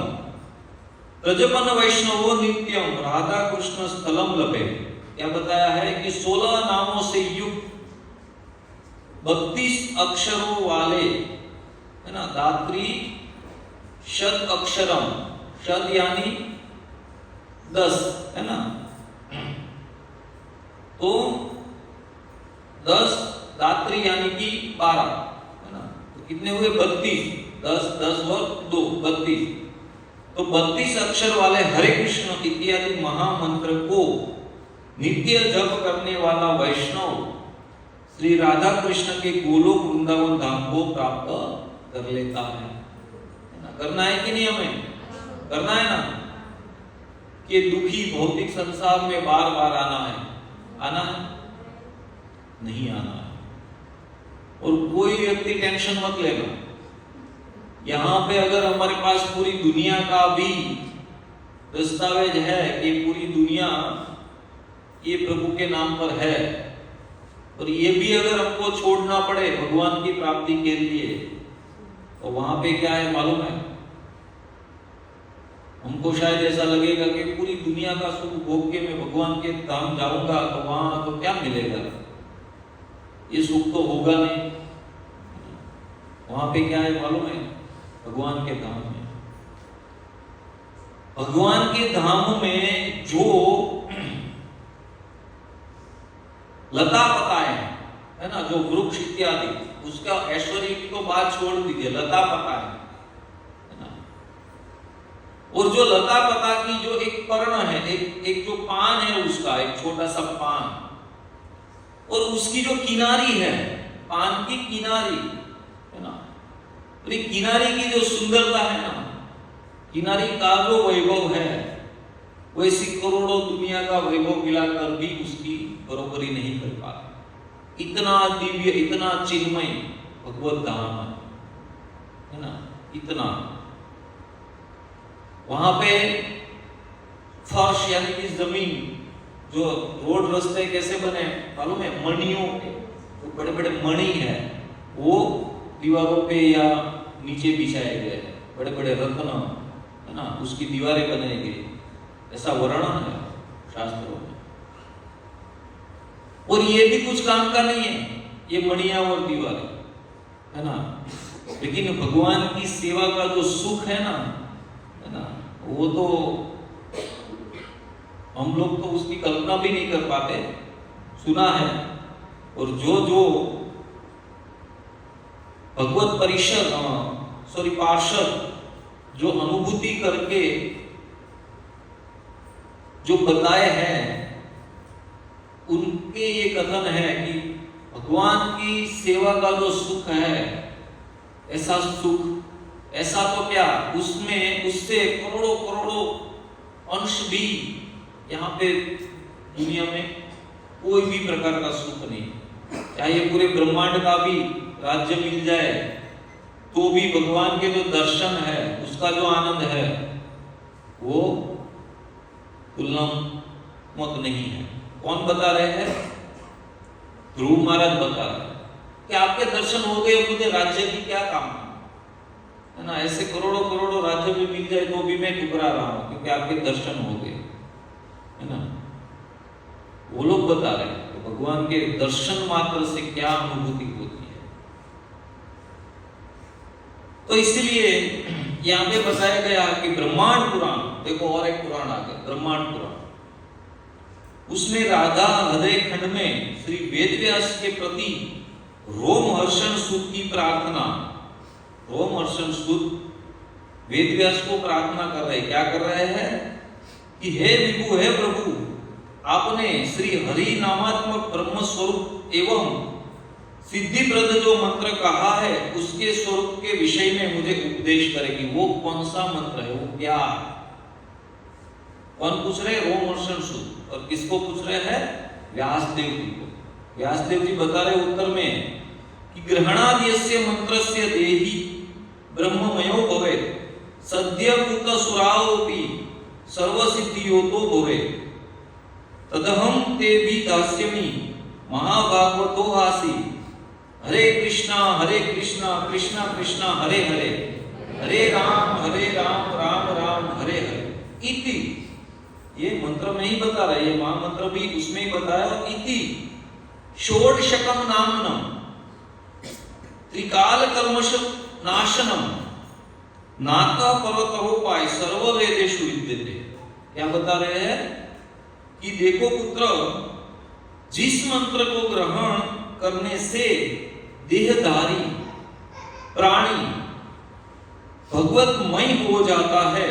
रजपन वैष्णवो नित्यम राधा कृष्ण स्थलम लभे। क्या बताया है कि 16 नामों से युक्त 32 अक्षरों वाले, है ना, दात्री शत अक्षरम, शत यानी 10 है ना, तो 10 धात्री यानी कि 12 है ना, तो कितने हुए 32, 10 10 और 2 32। तो 32 अक्षर वाले हरे कृष्ण इत्यादि महामंत्र को नित्य जप करने वाला वैष्णव श्री राधा कृष्ण के गोलोक वृंदावन धाम को प्राप्त कर लेता है ना। करना है कि नहीं, हमें करना है ना, कि दुखी भौतिक संसार में बार बार आना है, आना है नहीं आना है। और कोई व्यक्ति टेंशन मत लेना, यहां पे अगर हमारे पास पूरी दुनिया का भी दस्तावेज है कि पूरी दुनिया ये प्रभु के नाम पर है, और ये भी अगर हमको छोड़ना पड़े भगवान की प्राप्ति के लिए, तो वहां पे क्या है मालूम है, हमको शायद ऐसा लगेगा कि पूरी दुनिया का सुख भोग के मैं भगवान के धाम जाऊंगा तो वहां तो क्या मिलेगा, ये सुख तो होगा नहीं। वहां पे क्या है मालूम है, भगवान के धाम में, भगवान के धाम में जो लता पताएं है ना, जो वृक्ष इत्यादि, उसका ऐश्वर्य की तो बात छोड़ दीजिए, लता पताएं है ना, और जो लता पता की जो एक पर्ण है, एक जो पान है उसका, एक छोटा सा पान, और उसकी जो किनारी है, पान की किनारी है ना, तो ये किनारी की जो सुंदरता है ना, किनारी का जो वैभव है, वैसी करोड़ों दुनिया का वैभव मिलाकर भी उसकी बरोबरी नहीं कर पाता। इतना दिव्य, इतना चिन्मय भगवत धाम है ना, इतना। वहां पे फर्श यानी कि जमीन, जो रोड रास्ते कैसे बने मालूम है, मणियों के, जो बड़े बड़े मणि है वो दीवारों पे या नीचे बिछाए गए, बड़े बड़े रत्न है ना, उसकी दीवारें बनाई गई, ऐसा वर्णन है शास्त्रों में। और ये भी कुछ काम का नहीं है, ये मणियां और दीवारें है ना, लेकिन भगवान की सेवा का जो सुख है ना, वो तो हम लोग तो उसकी कल्पना भी नहीं कर पाते, सुना है। और जो जो भगवत पार्षद जो अनुभूति करके जो बताए हैं, उनके ये कथन है कि भगवान की सेवा का जो सुख है, ऐसा सुख, ऐसा तो क्या, उसमें उससे करोड़ों करोड़ों अंश भी यहाँ पे दुनिया में कोई भी प्रकार का सुख नहीं। चाहे पूरे ब्रह्मांड का भी राज्य मिल जाए तो भी भगवान के जो दर्शन है, उसका जो आनंद है, वो तुलनात्मक नहीं है। कौन बता रहे हैं? ध्रुव महाराज बता रहे हैं कि आपके दर्शन हो गए, मुझे राज्य की क्या काम है ना, ऐसे करोड़ों करोड़ों राज्य भी मिल जाए तो भी मैं ठुकरा रहा हूं क्योंकि आपके दर्शन हो गए है ना। वो लोग बता रहे हैं कि भगवान के दर्शन मात्र से क्या अनुभूति होती है। तो इसलिए यहां पे बताया गया कि ब्रह्मांड पुराण, देखो और एक पुराण आ गया, ब्रह्मांड पुराण, उसमें राधा हृदय खंड में श्री वेदव्यास के प्रति रोमहर्षण सूत की प्रार्थना, रोमहर्षण सूत वेदव्यास को प्रार्थना कर रहे, क्या कर रहे हैं कि हे विभु, हे प्रभु, आपने श्री हरि नामात्मक ब्रह्म स्वरूप एवं सिद्धिप्रद जो मंत्र कहा है, उसके स्वरूप के विषय में मुझे उपदेश करेगी। वो कौन सा मंत्र है, वो क्या है? कौन पूछ रहे? रोमहर्षण सूत। और किसको पूछ रहे हैं? व्यासदेव जी को। व्यासदेव जी बता रहे उत्तर में कि ग्रहणाद्यस्य मंत्रस्य देहि ब्रह्ममयो भवेत्, सद्यभूत सुरावोपि सर्वसिद्धियोतो भवेत्, तदहं ते भी दास्यमि महाभागवतो हासि, हरे कृष्णा कृष्णा कृष्णा हरे हरे, हरे राम राम राम हरे हरे इति। ये मंत्र में ही बता रहा है, ये महामंत्र भी उसमें ही बताया। इति षोडशकम नामनम त्रिकाल कर्मश नाशनम नाता पर्वतरोपाय सर्व वेदेषु विद्यते। क्या बता रहे हैं कि देखो पुत्र, जिस मंत्र को ग्रहण करने से देहधारी प्राणी भगवतमय हो जाता है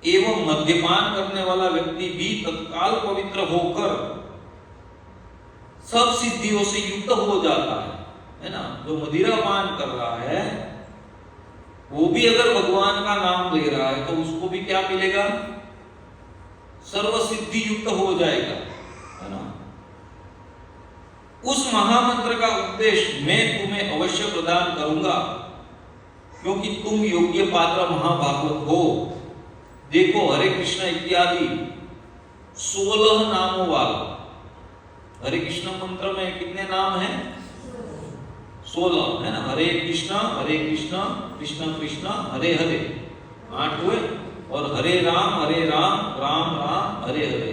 एवं मद्यपान करने वाला व्यक्ति भी तत्काल पवित्र होकर सब सिद्धियों से युक्त हो जाता है ना। जो मदिरा पान कर रहा है वो भी अगर भगवान का नाम ले रहा है तो उसको भी क्या मिलेगा? सर्व सिद्धि युक्त हो जाएगा, है ना। उस महामंत्र का उपदेश मैं तुम्हें अवश्य प्रदान करूंगा, क्योंकि तुम योग्य पात्र महाभागवत हो। देखो, हरे कृष्ण इत्यादि 16 नामों वाला हरे कृष्ण मंत्र में कितने नाम हैं? 16, है ना। हरे कृष्ण कृष्ण कृष्ण हरे हरे 8 हुए, और हरे राम राम राम हरे हरे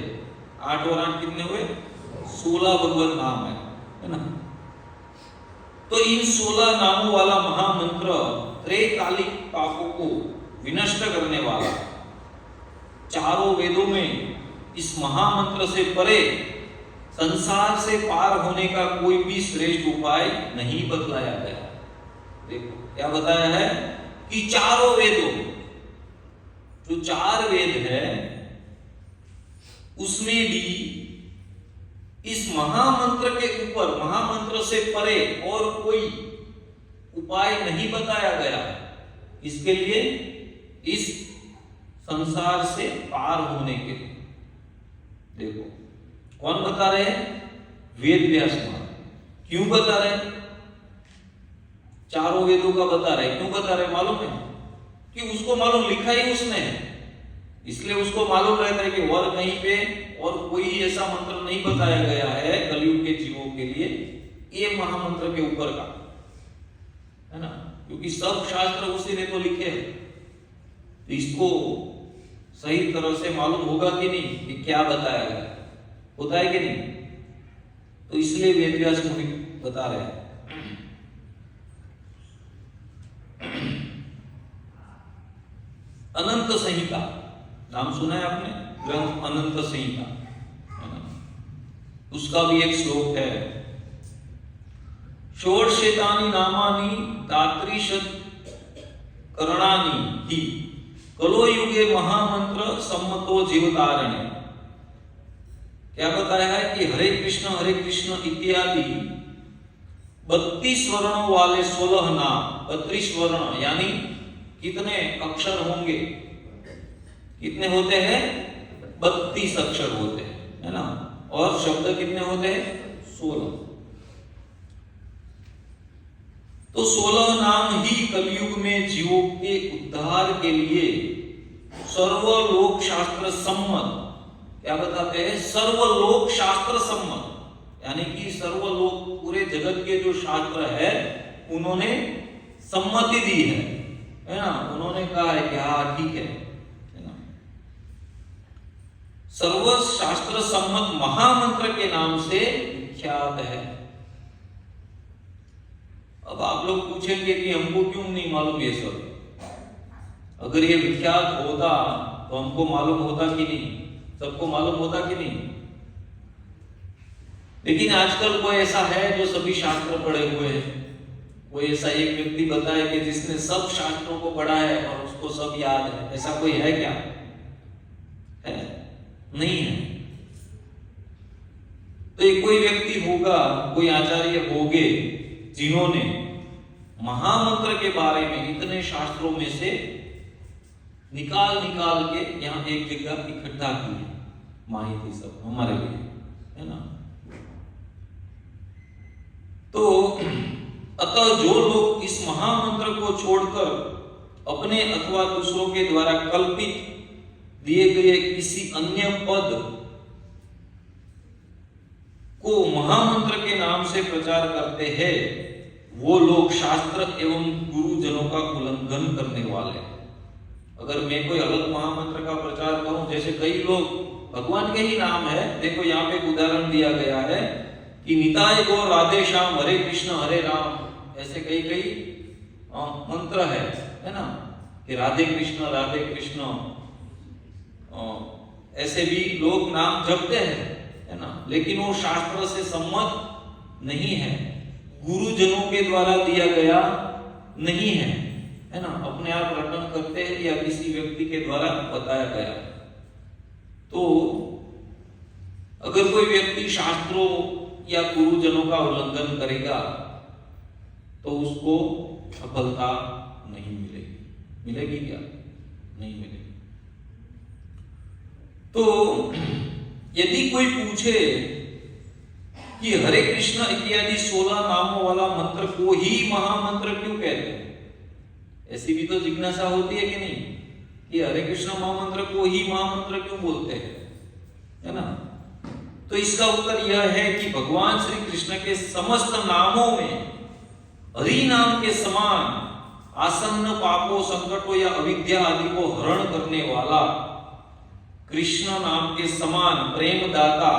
8 और 8 कितने हुए? 16 भगवत नाम है ना। तो इन 16 नामों वाला महामंत्र त्रैकालिक पापों को विनष्ट करने वाला, चारों वेदों में इस महामंत्र से परे संसार से पार होने का कोई भी श्रेष्ठ उपाय नहीं बतलाया गया। देखो क्या बताया है कि चारों वेदों, जो 4 वेद है उसमें भी इस महामंत्र के ऊपर, महामंत्र से परे और कोई उपाय नहीं बताया गया इसके लिए, इस संसार से पार होने के लिए। देखो कौन बता रहे हैं? वेद व्यास महाराज। क्यों बता रहे हैं? चारों वेदों का बता रहे हैं। क्यों बता रहे हैं मालूम है? कि उसको मालूम, लिखा ही उसने, इसलिए उसको मालूम रहता है कि और कहीं पे और कोई ऐसा मंत्र नहीं बताया गया है कलयुग के जीवों के लिए ये महामंत्र के ऊपर का, है ना। क्योंकि सब शास्त्र उसी ने तो लिखे हैं, तो इसको सही तरह से मालूम होगा कि नहीं कि क्या बताया गया, होता है कि नहीं। तो इसलिए वेदव्यास मुनि बता रहे हैं। अनंत संहिता नाम सुना है आपने? ग्रंथ अनंत संहिता, उसका भी एक श्लोक है। षोडशेतानि नामानि तात्रिशत करणानि ही कलो युगे महामंत्र सम्मतो जीवतारण्य। क्या बताया है कि हरे कृष्ण इत्यादि 32 वर्णों वाले 16 नाम, 32 वर्ण यानी कितने अक्षर होंगे? कितने होते हैं? 32 अक्षर होते हैं, है ना। और शब्द कितने होते हैं? 16। तो 16 नाम ही कलयुग में जीवों के उद्धार के लिए सर्वलोक शास्त्र सम्मत, क्या बताते हैं? सर्वलोक शास्त्र सम्मत, यानी कि सर्वलोक, पूरे जगत के जो शास्त्र है उन्होंने सम्मति दी है ना। उन्होंने कहा है कि हाँ ठीक है ना। सर्व शास्त्र सम्मत महामंत्र के नाम से विख्यात है। अब आप लोग पूछेंगे कि हमको क्यों नहीं मालूम ये सब? अगर ये विख्यात होता तो हमको मालूम होता कि नहीं? सबको मालूम होता कि नहीं? लेकिन आजकल कोई ऐसा है जो सभी शास्त्र पढ़े हुए हैं? कोई ऐसा एक व्यक्ति बताए कि जिसने सब शास्त्रों को पढ़ा है और उसको सब याद है? ऐसा कोई है क्या? है? नहीं है। तो एक कोई व्यक्ति होगा, कोई आचार्य होंगे जिन्होंने महामंत्र के बारे में इतने शास्त्रों में से निकाल के यहाँ एक जगह इकट्ठा की है माहिती, सब हमारे लिए, है ना। तो अतः जो लोग इस महामंत्र को छोड़कर अपने अथवा दूसरों के द्वारा कल्पित दिए गए किसी अन्य पद को महामंत्र के नाम से प्रचार करते हैं, वो लोग शास्त्र एवं गुरुजनों का उल्लंघन करने वाले हैं। अगर मैं कोई अलग महामंत्र का प्रचार करूं, जैसे कई लोग, भगवान के ही नाम है, देखो यहाँ पे उदाहरण दिया गया है कि निताय गौर राधे श्याम हरे कृष्ण हरे राम, ऐसे कई मंत्र है ना, कि राधे कृष्ण ऐसे भी लोग नाम जपते हैं, है ना, लेकिन वो शास्त्र से सम्मत नहीं है, गुरुजनों के द्वारा दिया गया नहीं है ना, अपने आप रटन करते हैं या किसी व्यक्ति के द्वारा बताया गया। तो अगर कोई व्यक्ति शास्त्रों या गुरुजनों का उल्लंघन करेगा तो उसको सफलता नहीं मिलेगी। मिलेगी क्या? नहीं मिलेगी। तो यदि कोई पूछे कि हरे कृष्ण इत्यादि 16 नामों वाला मंत्र को ही महामंत्र क्यों कहते हैं, ऐसी भी तो जिज्ञासा होती है कि नहीं, कि हरे कृष्ण महामंत्र को ही महामंत्र क्यों बोलते हैं, है ना। तो इसका उत्तर यह है कि भगवान श्री कृष्ण के समस्त नामों में हरि नाम के समान आसन्न पापों, संकटों या अविद्या आदि को हरण करने वाला, कृष्ण नाम के समान प्रेमदाता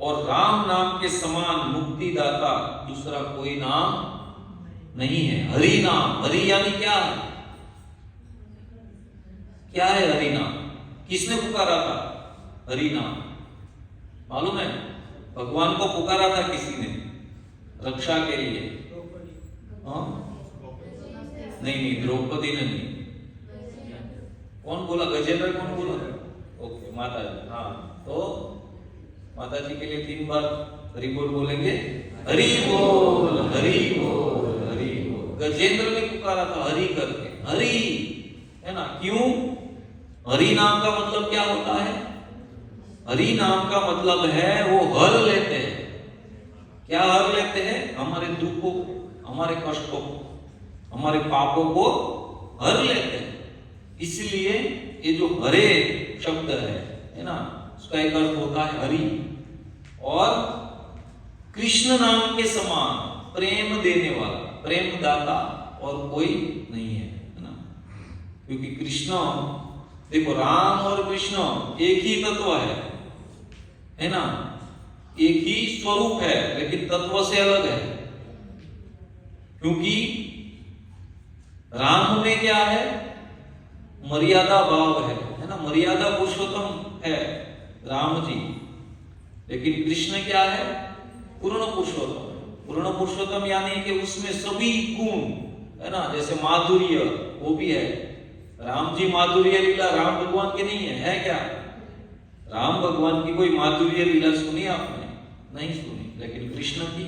और राम नाम के समान मुक्तिदाता दूसरा कोई नाम नहीं है। हरि नाम, हरि यानी क्या है? क्या है हरि नाम? किसने पुकारा था हरि नाम? मालूम है? भगवान को पुकारा था किसी ने रक्षा के लिए? नहीं, द्रौपदी ने नहीं। कौन बोला? गजेंद्र कौन बोला? ओके, माता जी। हाँ, तो माता जी के लिए 3 बार हरि बोल बोलेंगे। हरि बोल, हरि बोल, हरि बोल। गजेंद्र ने पुकारा था हरि करके, हरि, है ना। क्यों? हरि नाम का मतलब क्या होता है? हरि नाम का मतलब है वो हर लेते हैं। क्या हर लेते हैं? हमारे दुखों, हमारे कष्टों को, हमारे पापों को हर लेते हैं। इसलिए ये जो हरे शब्द है ना, उसका एक अर्थ होता है हरि। और कृष्ण नाम के समान प्रेम देने वाला, प्रेम दाता और कोई नहीं है ना। क्योंकि कृष्ण, देखो, राम और कृष्ण एक ही तत्व है ना, एक ही स्वरूप है, लेकिन तत्व से अलग है। क्योंकि राम में क्या है? मर्यादा भाव है ना, मर्यादा पुरुषोत्तम है राम जी। लेकिन कृष्ण क्या है? पूर्ण पुरुषोत्तम। पूर्ण पुरुषोत्तम यानी कि उसमें सभी गुण है ना, जैसे माधुर्य वो भी है। राम जी माधुर्य लीला राम भगवान की नहीं है क्या? राम भगवान की कोई माधुर्य लीला सुनी आपने? नहीं सुनी। लेकिन कृष्ण की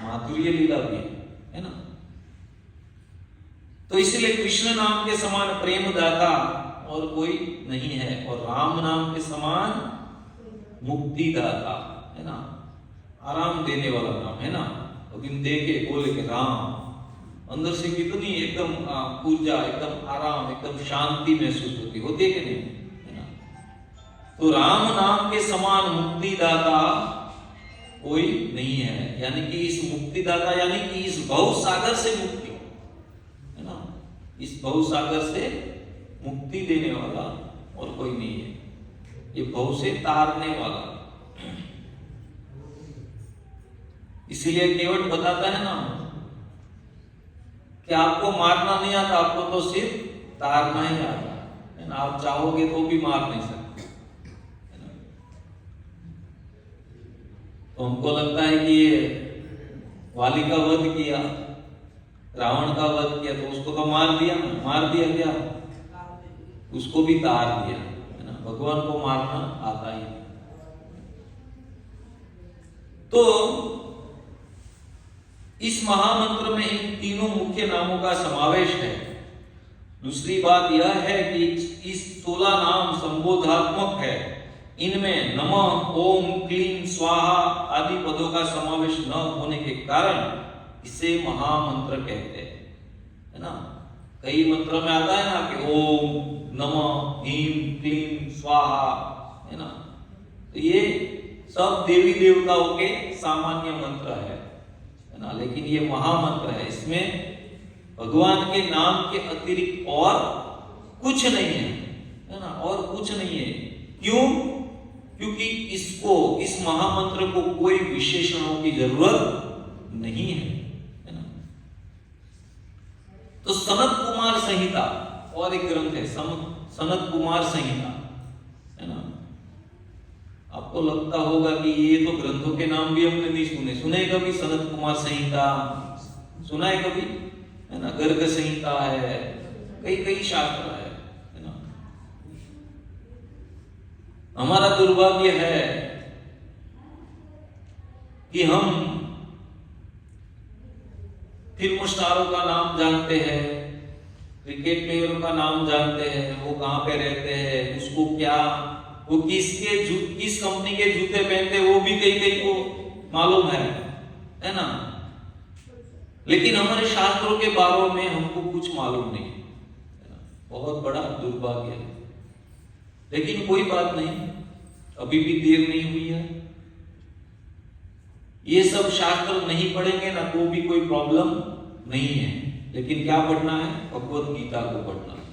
माधुर्य लीला भी है ना। तो इसलिए कृष्ण नाम के समान प्रेमदाता और कोई नहीं है, और राम नाम के समान मुक्तिदाता है ना, आराम देने वाला नाम है ना। अभी देखे बोले कि राम, अंदर से कितनी एकदम ऊर्जा, एकदम आराम, एकदम शांति महसूस होती है कि नहीं, है ना। तो राम नाम के समान मुक्तिदाता कोई नहीं है। यानी कि इस मुक्तिदाता यानी कि इस भव सागर से मुक्ति, है ना, इस भव सागर से मुक्ति देने वाला और कोई नहीं है। ये भव से तारने वाला। इसीलिए केवट बताता है ना कि आपको मारना नहीं आता, आपको तो सिर्फ तारना ही आता है ना। आप चाहोगे तो भी मार नहीं सकते, है ना। तो हमको लगता है कि ये वाली का वध किया, रावण का वध किया, तो उसको तो मार दिया ना, मार दिया क्या? उसको भी तार दिया, है ना। भगवान को मारना आता ही। तो इस महामंत्र में इन तीनों मुख्य नामों का समावेश है। दूसरी बात यह है कि इस 16 नाम संबोधात्मक है। इनमें नमः, ओम, क्लीं, स्वाहा आदि पदों का समावेश न होने के कारण इसे महामंत्र कहते हैं, है ना। कई मंत्रों में आता है ना कि ओम, नमः, ह्रीं, क्लीं, स्वाहा, है ना। तो ये सब देवी देवताओं के सामान्य मंत्र है ना। लेकिन ये महामंत्र है, इसमें भगवान के नाम के अतिरिक्त और कुछ नहीं है ना, और कुछ नहीं है। क्यों? क्योंकि इस महामंत्र को कोई विशेषणों की जरूरत नहीं है ना। तो सनत कुमार संहिता और एक ग्रंथ है, सनत कुमार संहिता, आपको लगता होगा कि ये तो ग्रंथों के नाम भी हमने नहीं सुने। सुने कभी सनत कुमार संहिता सुना है कभी, है ना, गर्ग संहिता है, कई कई शास्त्र है ना। हमारा दुर्भाग्य है कि हम फिल्म स्टारों का नाम जानते हैं, क्रिकेट प्लेयरों का नाम जानते हैं, वो कहाँ पे रहते हैं, उसको क्या, वो किस कंपनी के जूते पहनते, वो भी कई को मालूम है ना। लेकिन हमारे शास्त्रों के बारे में हमको कुछ मालूम नहीं है ना? बहुत बड़ा दुर्भाग्य है। लेकिन कोई बात नहीं, अभी भी देर नहीं हुई है। ये सब शास्त्र नहीं पढ़ेंगे ना तो भी कोई प्रॉब्लम नहीं है, लेकिन क्या पढ़ना है? भगवत गीता को पढ़ना है।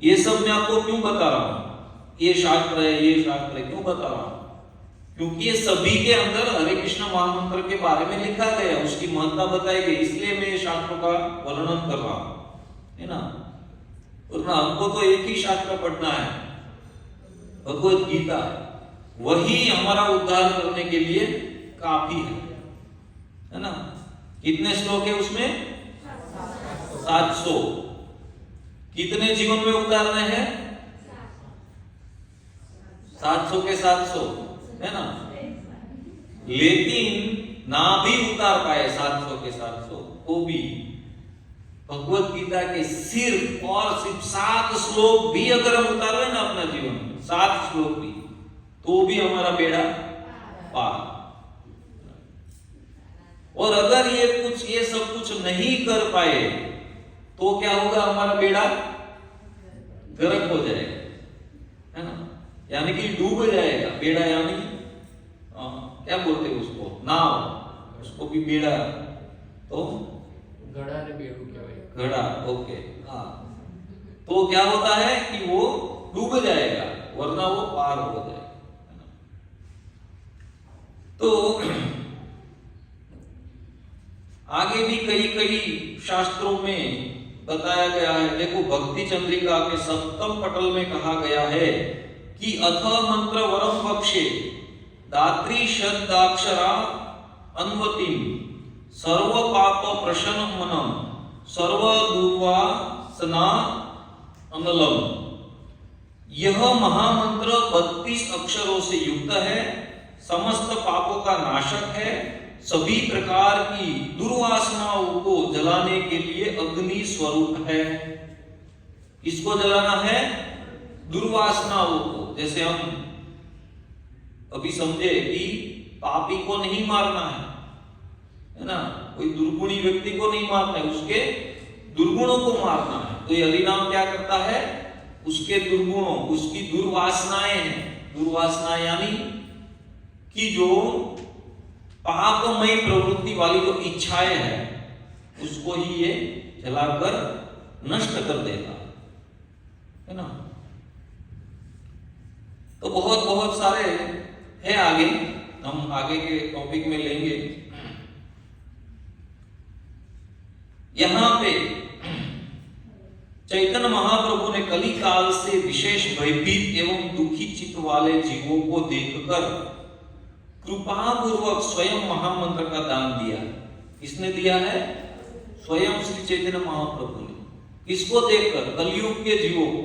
ये सब मैं आपको क्यों बता रहा हूं? ये शास्त्र है, ये शास्त्र है, क्यों बता रहा हूं? क्योंकि ये सभी के अंदर हरे कृष्ण महामंत्र के बारे में लिखा गया, उसकी महत्ता बताई गई, इसलिए मैं ये शास्त्रों का वर्णन कर रहा हूं, है ना। वरना हमको तो एक ही शास्त्र पढ़ना है, भगवत गीता, वही हमारा उद्धार करने के लिए काफी है ना। कितने श्लोक है उसमें? 700। कितने जीवन में उतारने हैं? 700 के 700, है ना। लेकिन ना भी उतार पाए 700 के 700 तो भी भगवत गीता के सिर्फ और सिर्फ 7 श्लोक भी अगर हम उतार रहे ना अपना जीवन में, 7 श्लोक भी, तो भी हमारा बेड़ा पार। और अगर ये सब कुछ नहीं कर पाए तो क्या होगा? हमारा बेड़ा गर्क हो जाएगा, है ना, यानी कि डूब जाएगा। बेड़ा यानी क्या बोलते हैं उसको? नाव, उसको भी बेड़ा, तो घड़ा ने बेड़ू क्या है? घड़ा, ओके, हाँ। तो क्या होता है कि वो डूब जाएगा, वरना वो पार हो जाएगा। तो आगे भी कई शास्त्रों में बताया गया है। देखो, भक्ति चंद्रिका के 7वें पटल में कहा गया है कि अथ मंत्र वरम बक्षे दात्री शब्दाक्षरा अन्वतिम सर्व पाप प्रशमनम सर्व दुर्वासना अनलम। यह महामंत्र 32 अक्षरों से युक्त है, समस्त पापों का नाशक है, सभी प्रकार की दुर्वासनाओं को जलाने के लिए अग्नि स्वरूप है। किसको जलाना है? दुर्वासनाओं को। जैसे हम अभी समझे कि पापी को नहीं मारना है ना, कोई दुर्गुणी व्यक्ति को नहीं मारना है, उसके दुर्गुणों को मारना है। तो ये हरिनाम क्या करता है? उसके दुर्गुणों, उसकी दुर्वासनाएं हैं। दुर्वासना यानी कि जो पापमय प्रवृत्ति वाली जो इच्छाएं हैं, उसको ही ये जलाकर नष्ट कर देगा, है ना। तो बहुत सारे है, आगे हम आगे के टॉपिक में लेंगे। यहां पे चैतन्य महाप्रभु ने कली काल से विशेष भयभीत एवं दुखी चित्त वाले जीवों को देखकर कृपा पूर्वक स्वयं महामंत्र का दान दिया। किसने दिया है? स्वयं श्री चैतन्य महाप्रभु ने। किसको देखकर? कलयुग के जीवों को।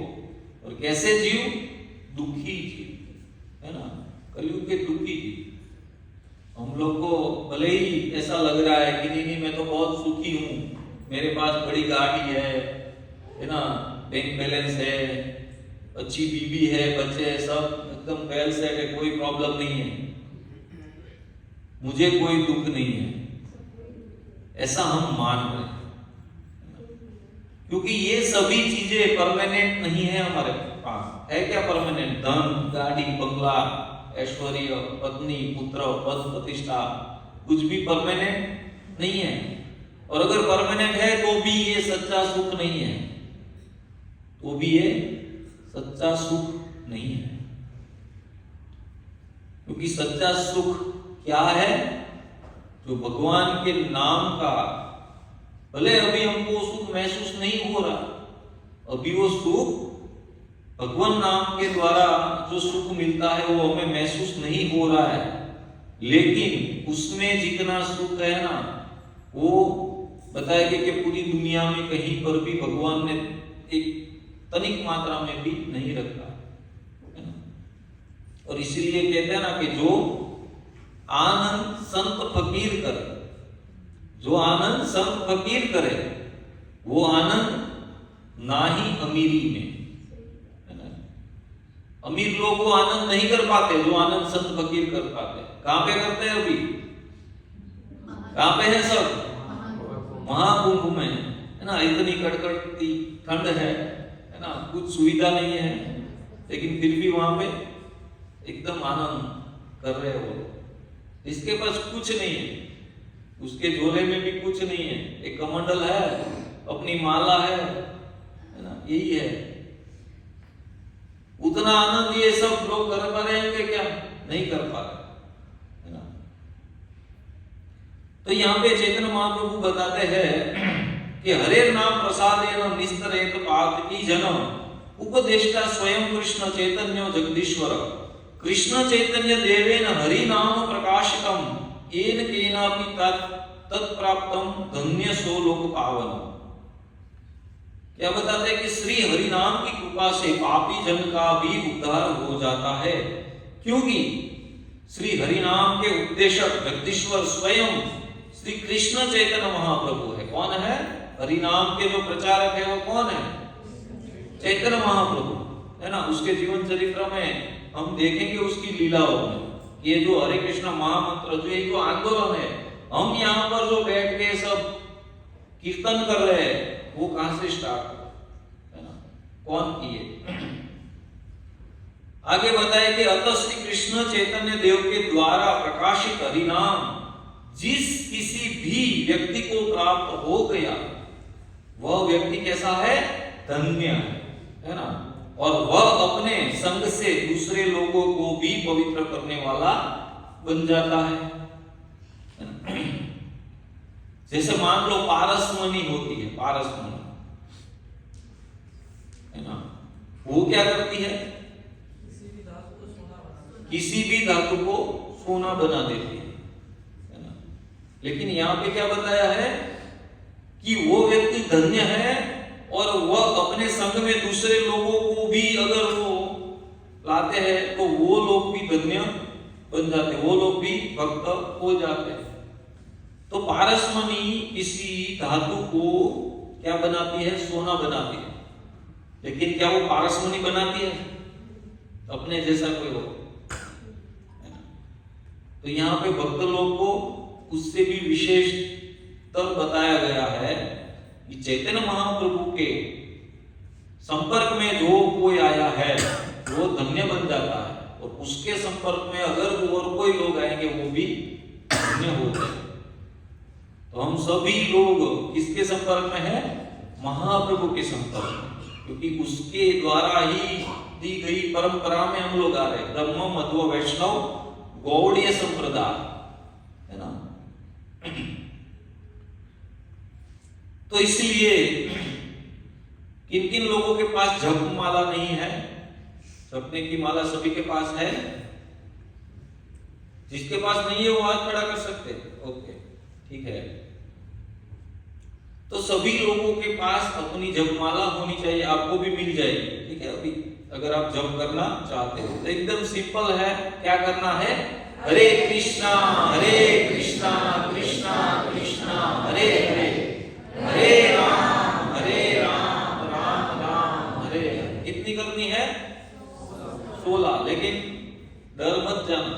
और कैसे जीव? दुखी जीव, है ना, कलयुग के दुखी जीव। हम लोग को भले ही ऐसा लग रहा है कि नहीं मैं तो बहुत सुखी हूं, मेरे पास बड़ी गाड़ी है ना, बैंक बैलेंस है, अच्छी बीवी है, बच्चे है, सब एकदम वेल सेट है, कोई प्रॉब्लम नहीं है, मुझे कोई दुख नहीं है, ऐसा हम मान रहे हैं। क्योंकि ये सभी चीजें परमानेंट नहीं है हमारे पास। है क्या परमानेंट? धन, गाड़ी, बंगला, ऐश्वर्य, पत्नी, पुत्र, पद, प्रतिष्ठा, कुछ भी परमानेंट नहीं है। और अगर परमानेंट है तो भी ये सच्चा सुख नहीं है, तो भी ये सच्चा सुख नहीं है। क्योंकि सच्चा सुख क्या है? जो भगवान के नाम का, भले अभी हमको सुख महसूस नहीं हो रहा, अभी वो सुख भगवान नाम के द्वारा जो सुख मिलता है वो हमें महसूस नहीं हो रहा है, लेकिन उसमें जितना सुख है ना, वो बताया कि पूरी दुनिया में कहीं पर भी भगवान ने एक तनिक मात्रा में भी नहीं रखा है ना। और इसीलिए कहते हैं ना कि जो आनंद संत फकीर करे, जो आनंद संत फकीर करे वो आनंद ना ही अमीरी में, है ना। अमीर लोग वो आनंद नहीं कर पाते जो आनंद संत फकीर कर पाते। कहां पे करते हैं अभी? कहां पे है सब? महाकुंभ में, है ना। इतनी कड़कड़ती ठंड है ना, कुछ सुविधा नहीं है, लेकिन फिर भी वहां पे एकदम आनंद कर रहे हो। इसके पास कुछ नहीं है, उसके झोले में भी कुछ नहीं है, एक कमंडल है, अपनी माला है ना, यही है। उतना आनंद ये सब लोग कर पा रहे हैं क्या? नहीं कर पा रहे, है ना। तो यहाँ पे चैतन्य महाप्रभु बताते हैं कि हरे नाम प्रसादेन निस्तरेत पात की जन्म उपदेष्टा स्वयं कृष्ण चैतन्य जगदीश्वर कृष्ण चैतन्य देवेन हरि नाम प्रकाशितम येन केनापि तत्प्राप्तम धन्य सो लोक पावन। क्या बताते हैं कि श्री हरि नाम की कृपा से पापी जन का भी उद्धार हो जाता है, क्योंकि श्री हरि नाम के उपदेशक जगदीश्वर स्वयं श्री कृष्ण चैतन्य महाप्रभु है। कौन है? हरि नाम के जो प्रचारक है वो कौन है? चैतन्य महाप्रभु, है ना। उसके जीवन चरित्र में हम देखेंगे उसकी लीलाओं में, ये जो हरे कृष्ण महामंत्र जो एक आंदोलन है, हम यहाँ पर जो बैठ के सब कीर्तन कर रहे हैं, वो कहां से स्टार्ट हुआ, है ना, कौन किए? आगे बताए कि अतः श्री कृष्ण चैतन्य देव के द्वारा प्रकाशित हरि नाम जिस किसी भी व्यक्ति को प्राप्त हो गया, वह व्यक्ति कैसा है? धन्य है ना। और वह अपने संग से दूसरे लोगों को भी पवित्र करने वाला बन जाता है। जैसे मान लो पारसमणि होती है, पारसमणि, है ना, वो क्या करती है? किसी भी धातु को सोना बना देती है ना। लेकिन यहाँ पे क्या बताया है कि वो व्यक्ति धन्य है और वह अपने संग में दूसरे लोगों को भी अगर वो लाते हैं तो वो लोग भी धन्य बन जाते, वो लोग भी भक्त हो जाते हैं। तो पारसमणि किसी धातु को क्या बनाती है? सोना बनाती है। लेकिन क्या वो पारसमणि बनाती है? अपने जैसा कोई हो? तो यहाँ पे भक्त लोग को उससे भी विशेष तर बताया गया है कि चैतन्य महाप्रभु के संपर्क में जो कोई आया है वो धन्य बन जाता है, और उसके संपर्क में अगर और कोई लोग आएंगे वो भी धन्य हो जाए। तो हम सभी लोग किसके संपर्क में है? महाप्रभु के संपर्क में, क्योंकि उसके द्वारा ही दी गई परंपरा में हम लोग आ रहे। ब्रह्म मध्व वैष्णव गौड़ीय संप्रदाय, है ना। तो इसलिए किन किन लोगों के पास जप माला नहीं है? जपने की माला सभी के पास है? जिसके पास नहीं है वो हाथ खड़ा कर सकते? ओके, ठीक है। तो सभी लोगों के पास अपनी जपमाला होनी चाहिए, आपको भी मिल जाएगी, ठीक है। अभी अगर आप जप करना चाहते हो तो एकदम सिंपल है। क्या करना है? हरे कृष्णा कृष्णा कृष्णा हरे हरे, हरे राम राम राम हरे। कितनी करनी है? 16। लेकिन डर मत जाना,